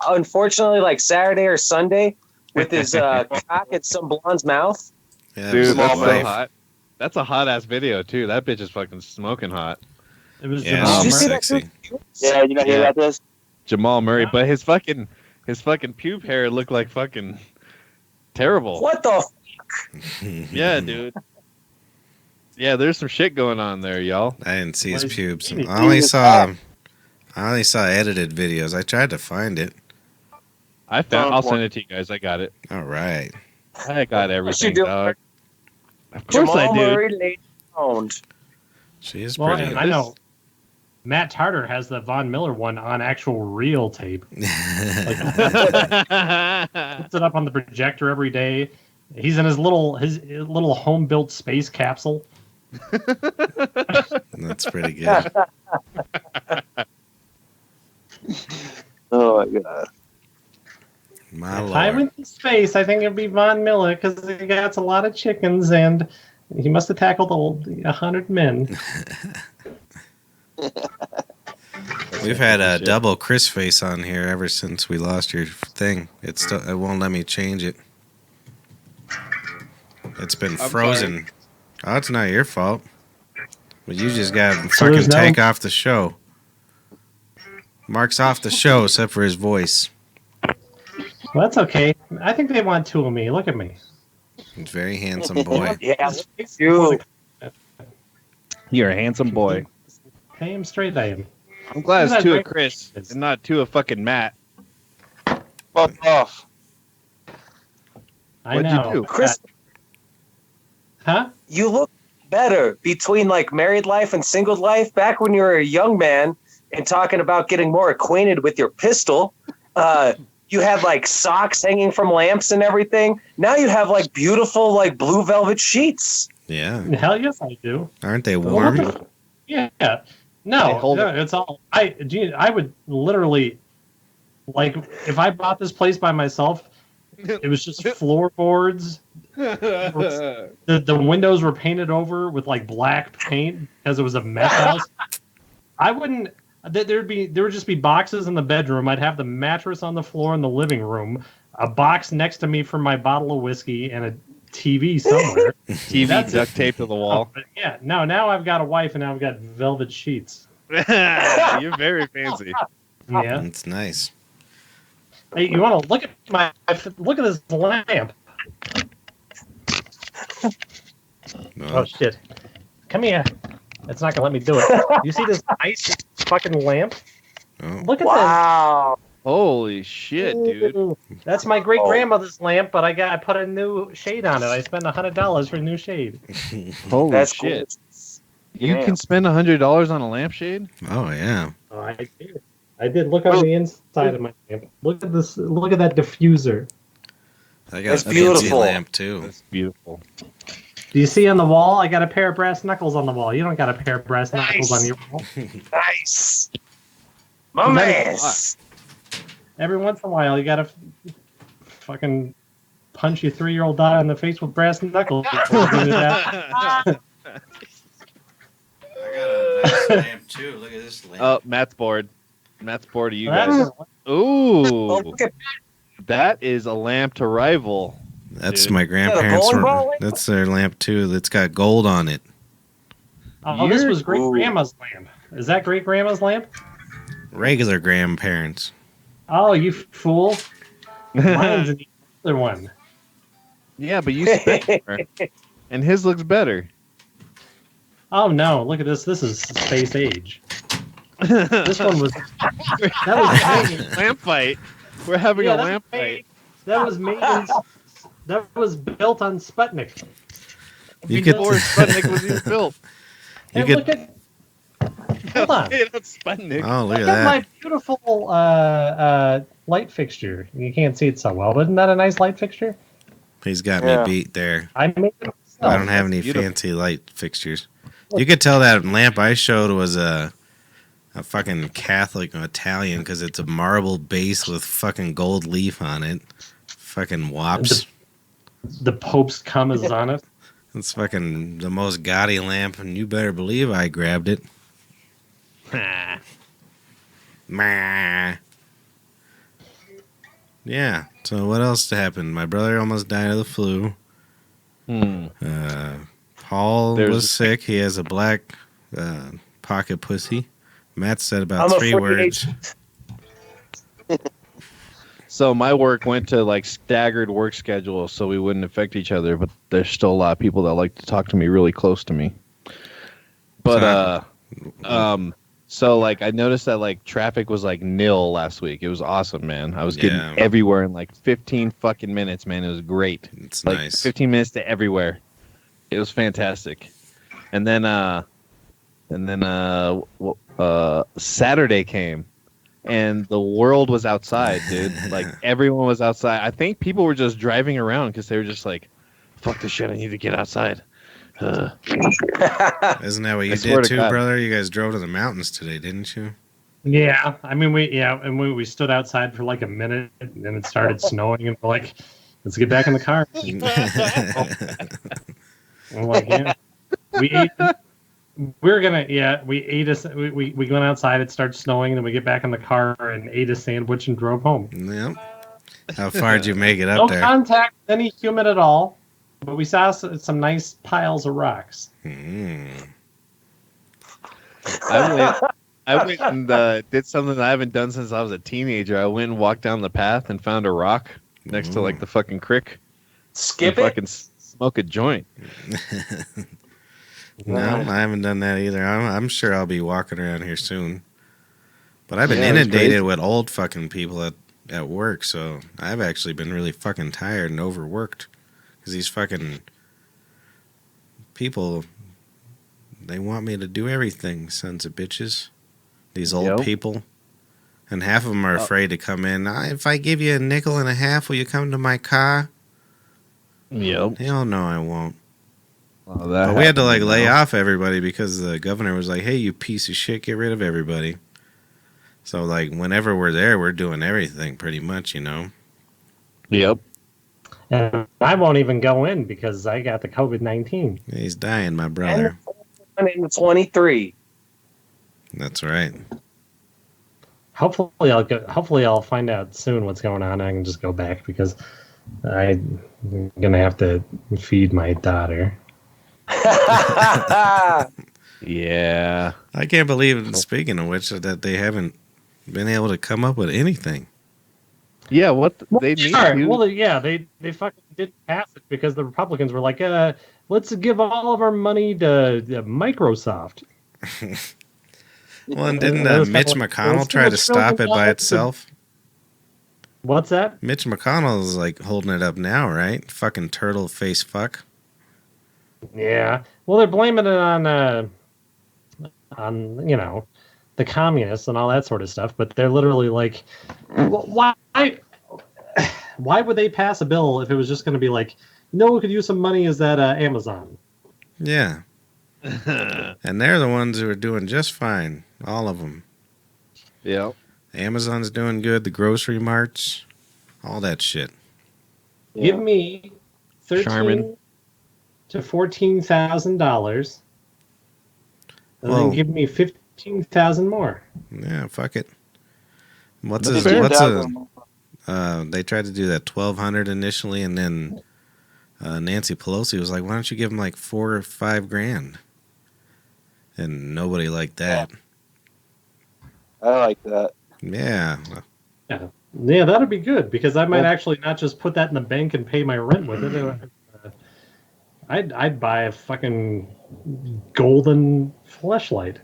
unfortunately, like Saturday or Sunday with his cock in some blonde's mouth? Yeah, Dude, Jamal that's so Murray. hot. That's a hot ass video too. That bitch is fucking smoking hot. It was Yeah, Jamal Did you she's see Murray. that? sexy. Yeah, you not hear Yeah. about this? Jamal Murray, Yeah. but his fucking pube hair looked like fucking terrible. What the? Yeah, dude. Yeah, there's some shit going on there, y'all. I didn't see his What is pubes. he? I only saw edited videos. I tried to find it. I'll send it to you guys. I got it. All right. I got everything, doing? dog. Of course Jamal I do. Murray laid owned. She is Well, pretty. and I know Matt Tarter has the Von Miller one on actual reel tape. Puts it up on the projector every day. He's in his little home built space capsule. That's pretty good. Oh my god. My If I lord. went to space, I think it'd be Von Miller because he got a lot of chickens and he must have tackled 100 men. We've had a double Chris face on here ever since we lost your thing. It won't let me change it. It's been frozen. Oh, it's not your fault. But you just got to So fucking there's no- take off the show. Mark's off the show except for his voice. Well, that's okay. I think they want two of me. Look at me. He's a very handsome boy. Yeah, you. You're a handsome boy. I am straight. I am. I'm glad Isn't it's that two great? of Chris and not two of fucking Matt. Fuck off. I What'd you know. do? Chris, Huh? you look better between like married life and single life. Back when you were a young man and talking about getting more acquainted with your pistol, you had like socks hanging from lamps and everything. Now you have like beautiful like blue velvet sheets. Yeah. Hell yes, I do. Aren't they Well, what warm? the- Yeah. Hey, No, hold no, it. it's all. I would literally, like, if I bought this place by myself, it was just floorboards. The windows were painted over with like black paint because it was a meth house. I wouldn't. There would just be boxes in the bedroom. I'd have the mattress on the floor in the living room, a box next to me for my bottle of whiskey, and a TV somewhere. TV That's duct taped to the wall. But yeah, no. Now I've got a wife, and now I've got velvet sheets. You're very fancy. Yeah. It's nice. Hey, you want to look at this lamp? Well, Oh shit! Come here. It's not gonna let me do it. You see this nice fucking lamp? oh. Look at Wow. Holy shit, dude. Ooh, that's my great grandmother's lamp, but I put a new shade on it. I spent $100 for a new shade. Holy That's shit. cool. You can spend $100 on a lampshade? Oh, yeah. Oh, I did. I did. Look on the inside of my lamp. Look at this. Look at that diffuser. I got That's a fancy beautiful. lamp, too. That's beautiful. Do you see on the wall? I got a pair of brass knuckles on the wall. You don't got a pair of brass knuckles Nice. on your wall. Nice. My Nice. man. Every once in a while, you gotta fucking punch your 3-year-old daughter in the face with brass knuckles. I got a nice lamp, too. Look at this lamp. Oh, Matt's bored. Matt's bored of you That's- guys. Oh, Ooh, look at that is a lamp to rival. That's dude. my grandparents. bowling ball lamp? That's their lamp, too. That's got gold on it. Oh, this was great Ooh. grandma's lamp. Is that great grandma's lamp? Regular grandparents. Oh, you fool! Mine's the other one. Yeah, but you spent more, and his looks better. Oh no! Look at this. This is space age. This one was that was made, lamp fight. We're having yeah, a lamp fight. that was made in, that was built on Sputnik. You could Before Sputnik was even built. you Hey, could look at hold on. Hey, that's Sputnik. oh look Look at at my that. beautiful light fixture. You can't see it so well, but isn't that a nice light fixture? He's got Yeah. me beat there. I made it myself. I don't have that's any beautiful. fancy light fixtures. You could tell that lamp I showed was a fucking Catholic Italian because it's a marble base with fucking gold leaf on it. Fucking wops. The Pope's cum is on it. It's fucking the most gaudy lamp, and you better believe I grabbed it. Meh. Yeah. So what else happened? My brother almost died of the flu. Paul There's- was sick. He has a black pocket pussy. Matt said about I'm a 3 free words. So my work went to like staggered work schedules so we wouldn't affect each other, but there's still a lot of people that like to talk to me really close to me. But so like I noticed that like traffic was like nil last week. It was awesome, man. I was getting Yeah. everywhere in like 15 fucking minutes, man. It was great. It's Like nice. 15 minutes to everywhere. It was fantastic. And then Saturday came and the world was outside, dude. Like everyone was outside. I think people were just driving around because they were just like, fuck this shit, I need to get outside. Isn't that what you swear did to too, God. brother? You guys drove to the mountains today, didn't you? Yeah, I mean we stood outside for like a minute, and then it started snowing, and we're like, let's get back in the car. I'm like, yeah, we ate. We ate we went outside. It started snowing, and then we get back in the car and ate a sandwich and drove home. Yep. How far did you make it No up there? contact with any human at all, but we saw some nice piles of rocks. Mm. I went and did something that I haven't done since I was a teenager. I went and walked down the path and found a rock next to like the fucking creek. Skip and it. fucking smoke a joint. No, I haven't done that either. I'm sure I'll be walking around here soon. But I've been Yeah, it was inundated crazy. with old fucking people at work, so I've actually been really fucking tired and overworked. Because these fucking people, they want me to do everything, sons of bitches. These old Yep. people. And half of them are afraid to come in. If I give you a nickel and a half, will you come to my car? Yep. Hell no, I won't. Oh, that But we had to happened, like lay you know? off everybody because the governor was like, "Hey, you piece of shit, get rid of everybody." So like whenever we're there, we're doing everything pretty much, you know. Yep. And I won't even go in because I got the COVID-19. He's dying, my brother. And in 23. That's right. Hopefully I'll find out soon what's going on. I can just go back because I'm gonna have to feed my daughter. Yeah. I can't believe, speaking of which, that they haven't been able to come up with anything. Yeah, what they need Sure. to. Well, they fucking didn't pass it because the Republicans were like, let's give all of our money to Microsoft. Well, and didn't That was Mitch kinda like, McConnell let's try give to $1 stop it by trillion itself? What's that? Mitch McConnell's like holding it up now, right? Fucking turtle face fuck. Yeah. Well, they're blaming it on the communists and all that sort of stuff, but they're literally like, why would they pass a bill if it was just going to be like, who could use some money is that Amazon? Yeah. And they're the ones who are doing just fine. All of them. Yeah. Amazon's doing good. The grocery marts. All that shit. Give me Charmin. $13,000 to $14,000, and Whoa. then give me 15,000 more. Yeah, fuck it. What's That's a fair. what's a they tried to do that 1,200 initially, and then Nancy Pelosi was like, "Why don't you give them like $4 or $5 grand?" And nobody liked that. I like that. Yeah. Yeah, that'd be good because I might actually not just put that in the bank and pay my rent with it. I'd buy a fucking golden fleshlight.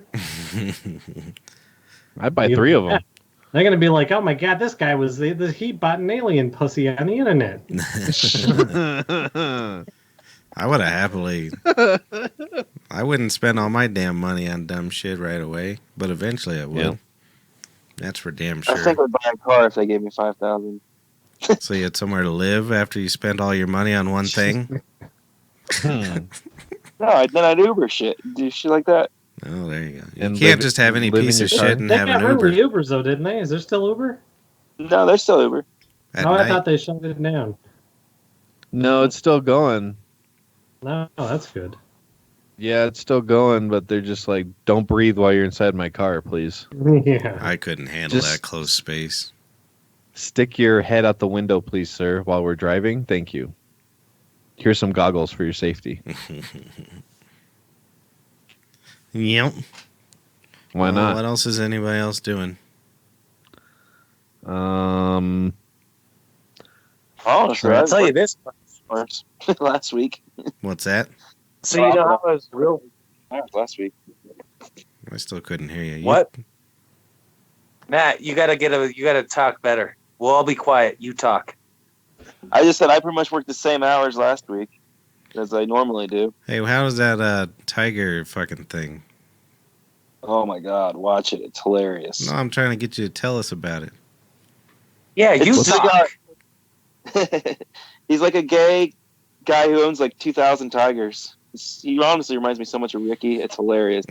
I'd buy 3 of them. They're gonna be like, "Oh my god, this guy he bought an alien pussy on the internet." I would have happily. I wouldn't spend all my damn money on dumb shit right away, but eventually I will. Yeah. That's for damn I sure. think I'd buy a car if they gave me $5,000. So you had somewhere to live after you spent all your money on one thing? No, then I'd Uber shit. Do shit like that. Oh, there you go. You And can't live- just have any live in piece of your car. shit and They have got an rid of the Uber Ubers though, didn't they? Is there still Uber? No, they're still Uber. at No, I night. thought they shut it down. No, it's still going. No, that's good. Yeah, it's still going, but they're just like, don't breathe while you're inside my car, please. Yeah. I couldn't handle Just- that close space. Stick your head out the window, please, sir, while we're driving. Thank you. Here's some goggles for your safety. Yep. Why Well, not? What else is anybody else doing? Honestly, I'll tell you this. last week. What's that? So you know how I was real. Last week. I still couldn't hear you. What? Matt, you gotta talk better. We'll all be quiet. You talk. I just said I pretty much worked the same hours last week as I normally do. Hey, how was that tiger fucking thing? Oh my god, watch it. It's hilarious. No, I'm trying to get you to tell us about it. Yeah, you It's the talk. He's like a gay guy who owns like 2,000 tigers. He honestly reminds me so much of Ricky. It's hilarious.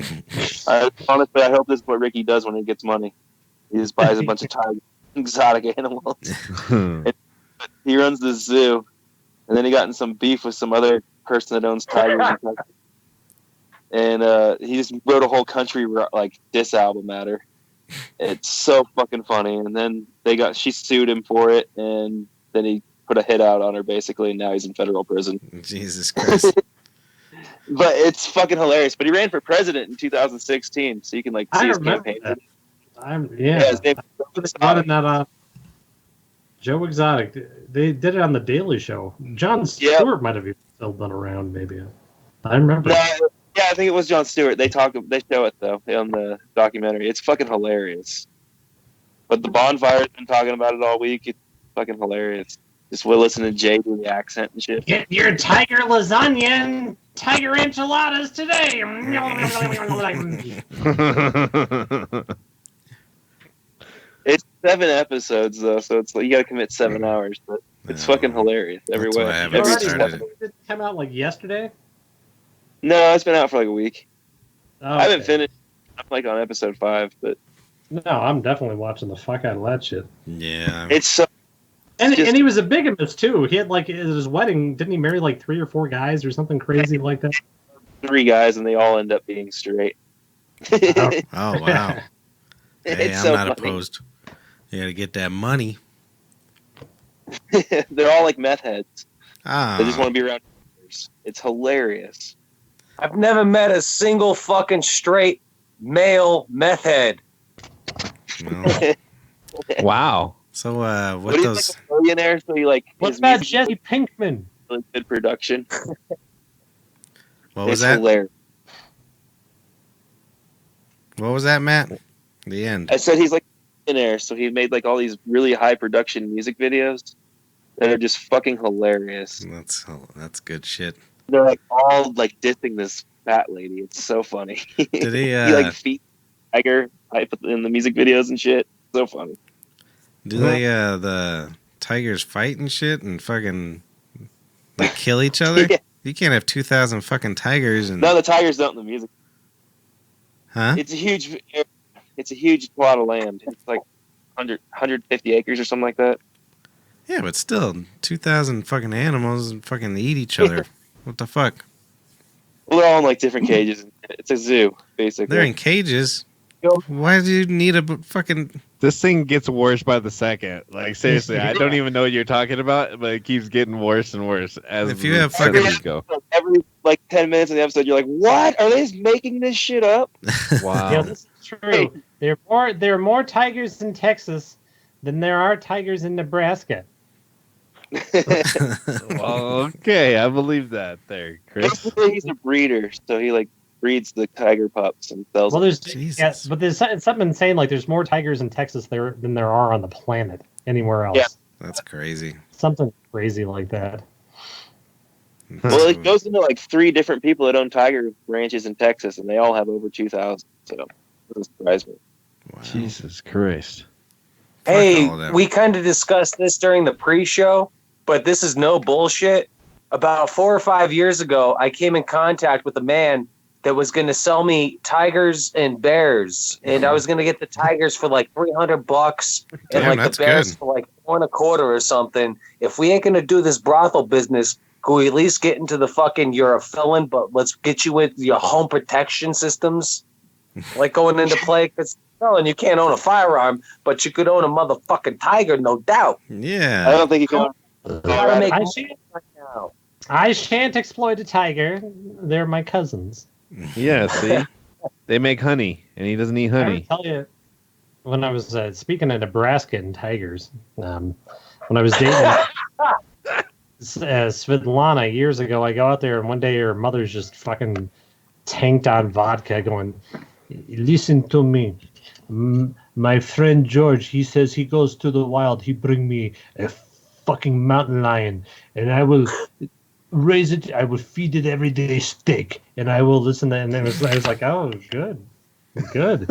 Honestly, I hope this is what Ricky does when he gets money. He just buys a bunch of tigers, exotic animals. He runs the zoo, and then he got in some beef with some other person that owns tigers. And he just wrote a whole country like diss album at her. It's so fucking funny. And then she sued him for it, and then he put a hit out on her basically, and now he's in federal prison. Jesus Christ. But it's fucking hilarious. But he ran for president in 2016, so you can like see I his remember campaign. that. His name is Running that on Joe Exotic. They did it on the Daily Show. Jon Stewart might have even still been around, maybe. I remember. No, yeah, I think it was Jon Stewart. They show it though on the documentary. It's fucking hilarious. But the Bonfire's been talking about it all week. It's fucking hilarious. Just we'll listen to Jay do the accent and shit. Get your tiger lasagna and tiger enchiladas today. It's 7 episodes though, so it's like you got to commit 7 hours. But it's fucking hilarious every That's why way. I haven't Every started time. it. Did it come out like yesterday? No, it's been out for like a week. Oh, I haven't okay. finished. I'm like on episode 5, but No, I'm definitely watching the fuck out of that shit. Yeah. it's so. And Just- and he was a bigamist too. He had like at his wedding, didn't he marry like 3 or 4 guys or something crazy like that? 3 guys, and they all end up being straight. Oh, wow. Hey, It's I'm so not funny. opposed. You gotta get that money. They're all like meth heads. They just Ah. want to be around. It's hilarious. I've never met a single fucking straight male meth head. Well, Wow. so, But what he's those... like a millionaire, so he like What his about music Jesse Pinkman? is really good production. What was It's that? hilarious. What was that, Matt? The end. I said he's like a millionaire, so he made like all these really high production music videos that are just fucking hilarious. That's good shit. They're like all like dissing this fat lady. It's so funny. Did he, he like feet tiger in the music videos and shit. So funny. do they, the tigers fight and shit and fucking, like, kill each other? Yeah. You can't have 2,000 fucking tigers and... No, the tigers don't in the music. Huh? It's a huge plot of land. It's like 150 acres or something like that. Yeah, but still, 2,000 fucking animals fucking eat each other. What the fuck? Well, they're all in like different cages. It's a zoo, basically. They're in cages. Why do you need a fucking... This thing gets worse by the second. Like, seriously, I don't even know what you're talking about, but it keeps getting worse and worse as If you the have fucking- sentences go. Every like 10 minutes of the episode, you're like, "What? Are they just making this shit up?" Wow. Yeah, this is true. There are more tigers in Texas than there are tigers in Nebraska. Okay, I believe that there, Chris. Basically, he's a breeder, so he like breeds the tiger pups and sells Well, them. there's Jesus. but there's something insane. Like there's more tigers in Texas than there are on the planet anywhere else. Yeah. That's crazy. Something crazy like that. Well, it goes into like 3 different people that own tiger ranches in Texas, and they all have over 2,000. So it doesn't surprise me. Wow. Jesus Christ. Fuck Hey, all of them. we kind of discussed this during the pre-show, but this is no bullshit. About 4 or 5 years ago, I came in contact with a man that was going to sell me tigers and bears, and I was going to get the tigers for like $300 and Damn, like that's the bears good. for like $1.25 or something. If we ain't going to do this brothel business, can we at least get into the fucking you're a felon, but let's get you with your home protection systems, like going into play? Because felon, you can't own a firearm, but you could own a motherfucking tiger, no doubt. I Yeah. don't think you can. Gotta make I money shan't, right now. I shan't exploit a tiger. They're my cousins. Yeah, see? They make honey, and he doesn't eat I honey. tell you, when I was speaking of Nebraska and tigers, when I was dating Svetlana years ago, I go out there and one day her mother's just fucking tanked on vodka, going, "Listen to me, my friend George. He says he goes to the wild. He bring me a fucking mountain lion, and I will." Raise it. I will feed it every day steak, and I will listen to. And I was like, oh, good, because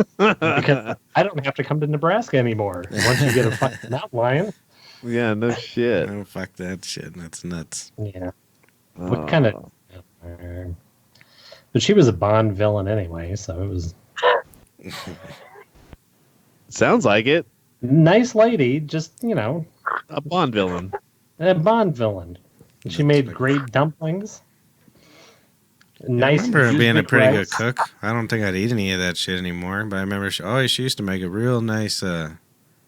I don't have to come to Nebraska anymore once you get a fucking mountain lion. Yeah, no shit. Oh, fuck that shit. That's nuts. Yeah. What kind of? But she was a Bond villain anyway, so it was Sounds like it. nice lady. Just A Bond villain. a Bond villain. She made great dumplings. I Nice. remember her being a Uzbek pretty rice. good cook. I don't think I'd eat any of that shit anymore, but I remember she used to make a real nice,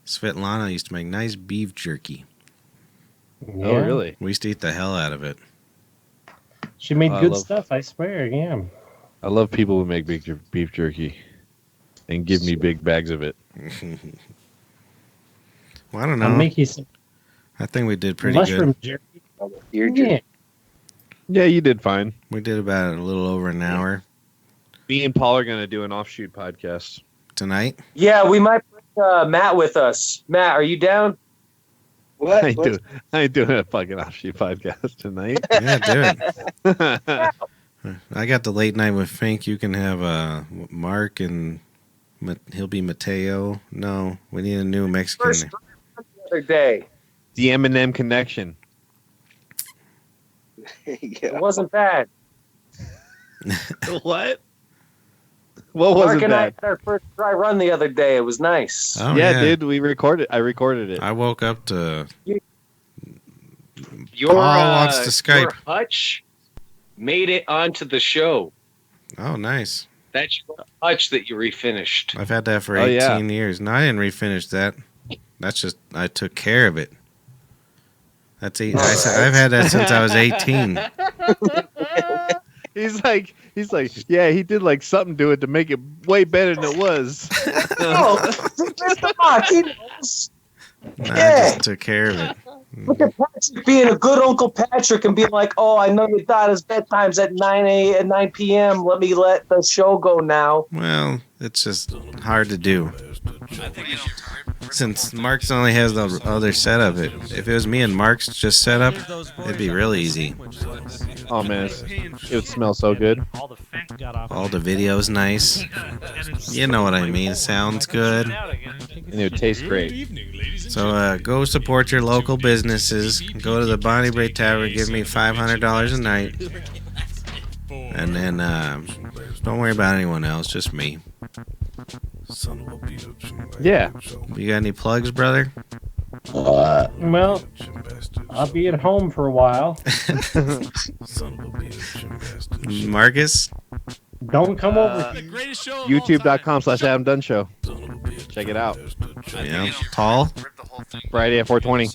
Svetlana used to make nice beef jerky. Yeah. Oh, really? We used to eat the hell out of it. She made I good love- stuff. I swear. Yeah. I love people who make beef jerky and give me big bags of it. Well, I don't I'll know. make you some I think we did pretty mushroom good. jerky. Ear Yeah. Yeah, you did fine. We did about a little over an hour Me and Paul are going to do an offshoot podcast. tonight. Yeah, we might bring Matt with us. Matt, are you down? What? I ain't doing a fucking offshoot podcast tonight. Yeah, do it. I got the late night with Fink. You can have Mark and he'll be Mateo. No, we need a new Mexican. First the other day. The Eminem connection. It Yeah. wasn't bad. What? What was Mark it and I that? had our first dry run the other day. It was nice. Oh, yeah, dude, we recorded. I recorded it. I woke up to Your, Paul wants to Skype. Your hutch made it onto the show. Oh, nice. That's your hutch that you refinished. I've had that for Oh, 18 yeah. years. No, I didn't refinish that. That's just I took care of it. That's I've had that since I was 18. He's like, yeah, he did like something to it to make it way better than it was. Oh, Mr. Mark, he knows. No, I Yeah. just took care of it. Look at Patrick being a good Uncle Patrick and being like, oh, I know your daughter's bedtime's at 9 p.m. Let me let the show go now. Well, it's just hard to do. Since Mark's only has the other setup, if it was me and Mark's just setup, it'd be real easy. Oh man, it would smell so good. All the videos nice. You know what I mean. Sounds good. And it would taste great. So go support your local businesses. Go to the Bonnie Bray Tavern. Give me $500 a night. And then don't worry about anyone else. Just me. Yeah. You got any plugs, brother? Well, I'll be at home for a while. Marcus? Don't come over. YouTube.com/Adam Dunn Show. Check it out. Yeah. Paul? Friday at 4:20.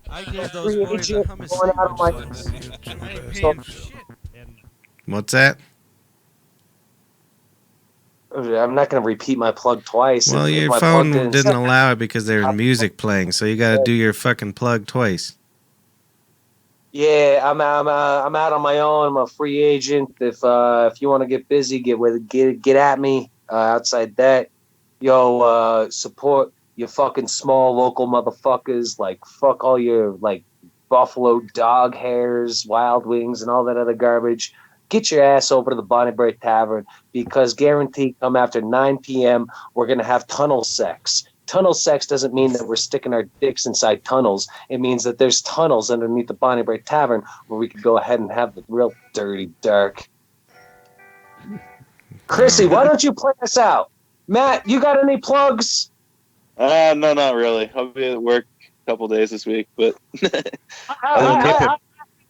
I gave those Free boys a agent hummus. going out of my- I ain't So- paying shit. And What's that? I'm not going to repeat my plug twice. Well, If your my phone plug didn't allow it because there was music playing, so you gotta do your fucking plug twice. Yeah, I'm out on my own. I'm a free agent. If you want to get busy, get at me. Outside that, support your fucking small local motherfuckers. Like fuck all your like Buffalo dog hairs, Wild Wings, and all that other garbage. Get your ass over to the Bonnie Brae Tavern because guaranteed, come after 9 p.m., we're gonna have tunnel sex. Tunnel sex doesn't mean that we're sticking our dicks inside tunnels. It means that there's tunnels underneath the Bonnie Brae Tavern where we could go ahead and have the real dirty dark. Chrissy, why don't you play us out? Matt, you got any plugs? No, not really. I'll be at work a couple days this week, but I have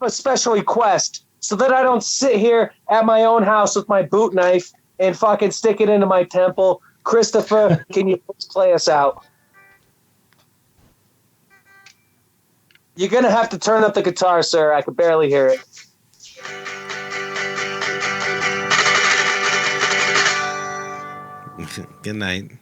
a special request so that I don't sit here at my own house with my boot knife and fucking stick it into my temple. Christopher, can you please play us out? You're going to have to turn up the guitar, sir. I can barely hear it. Good night.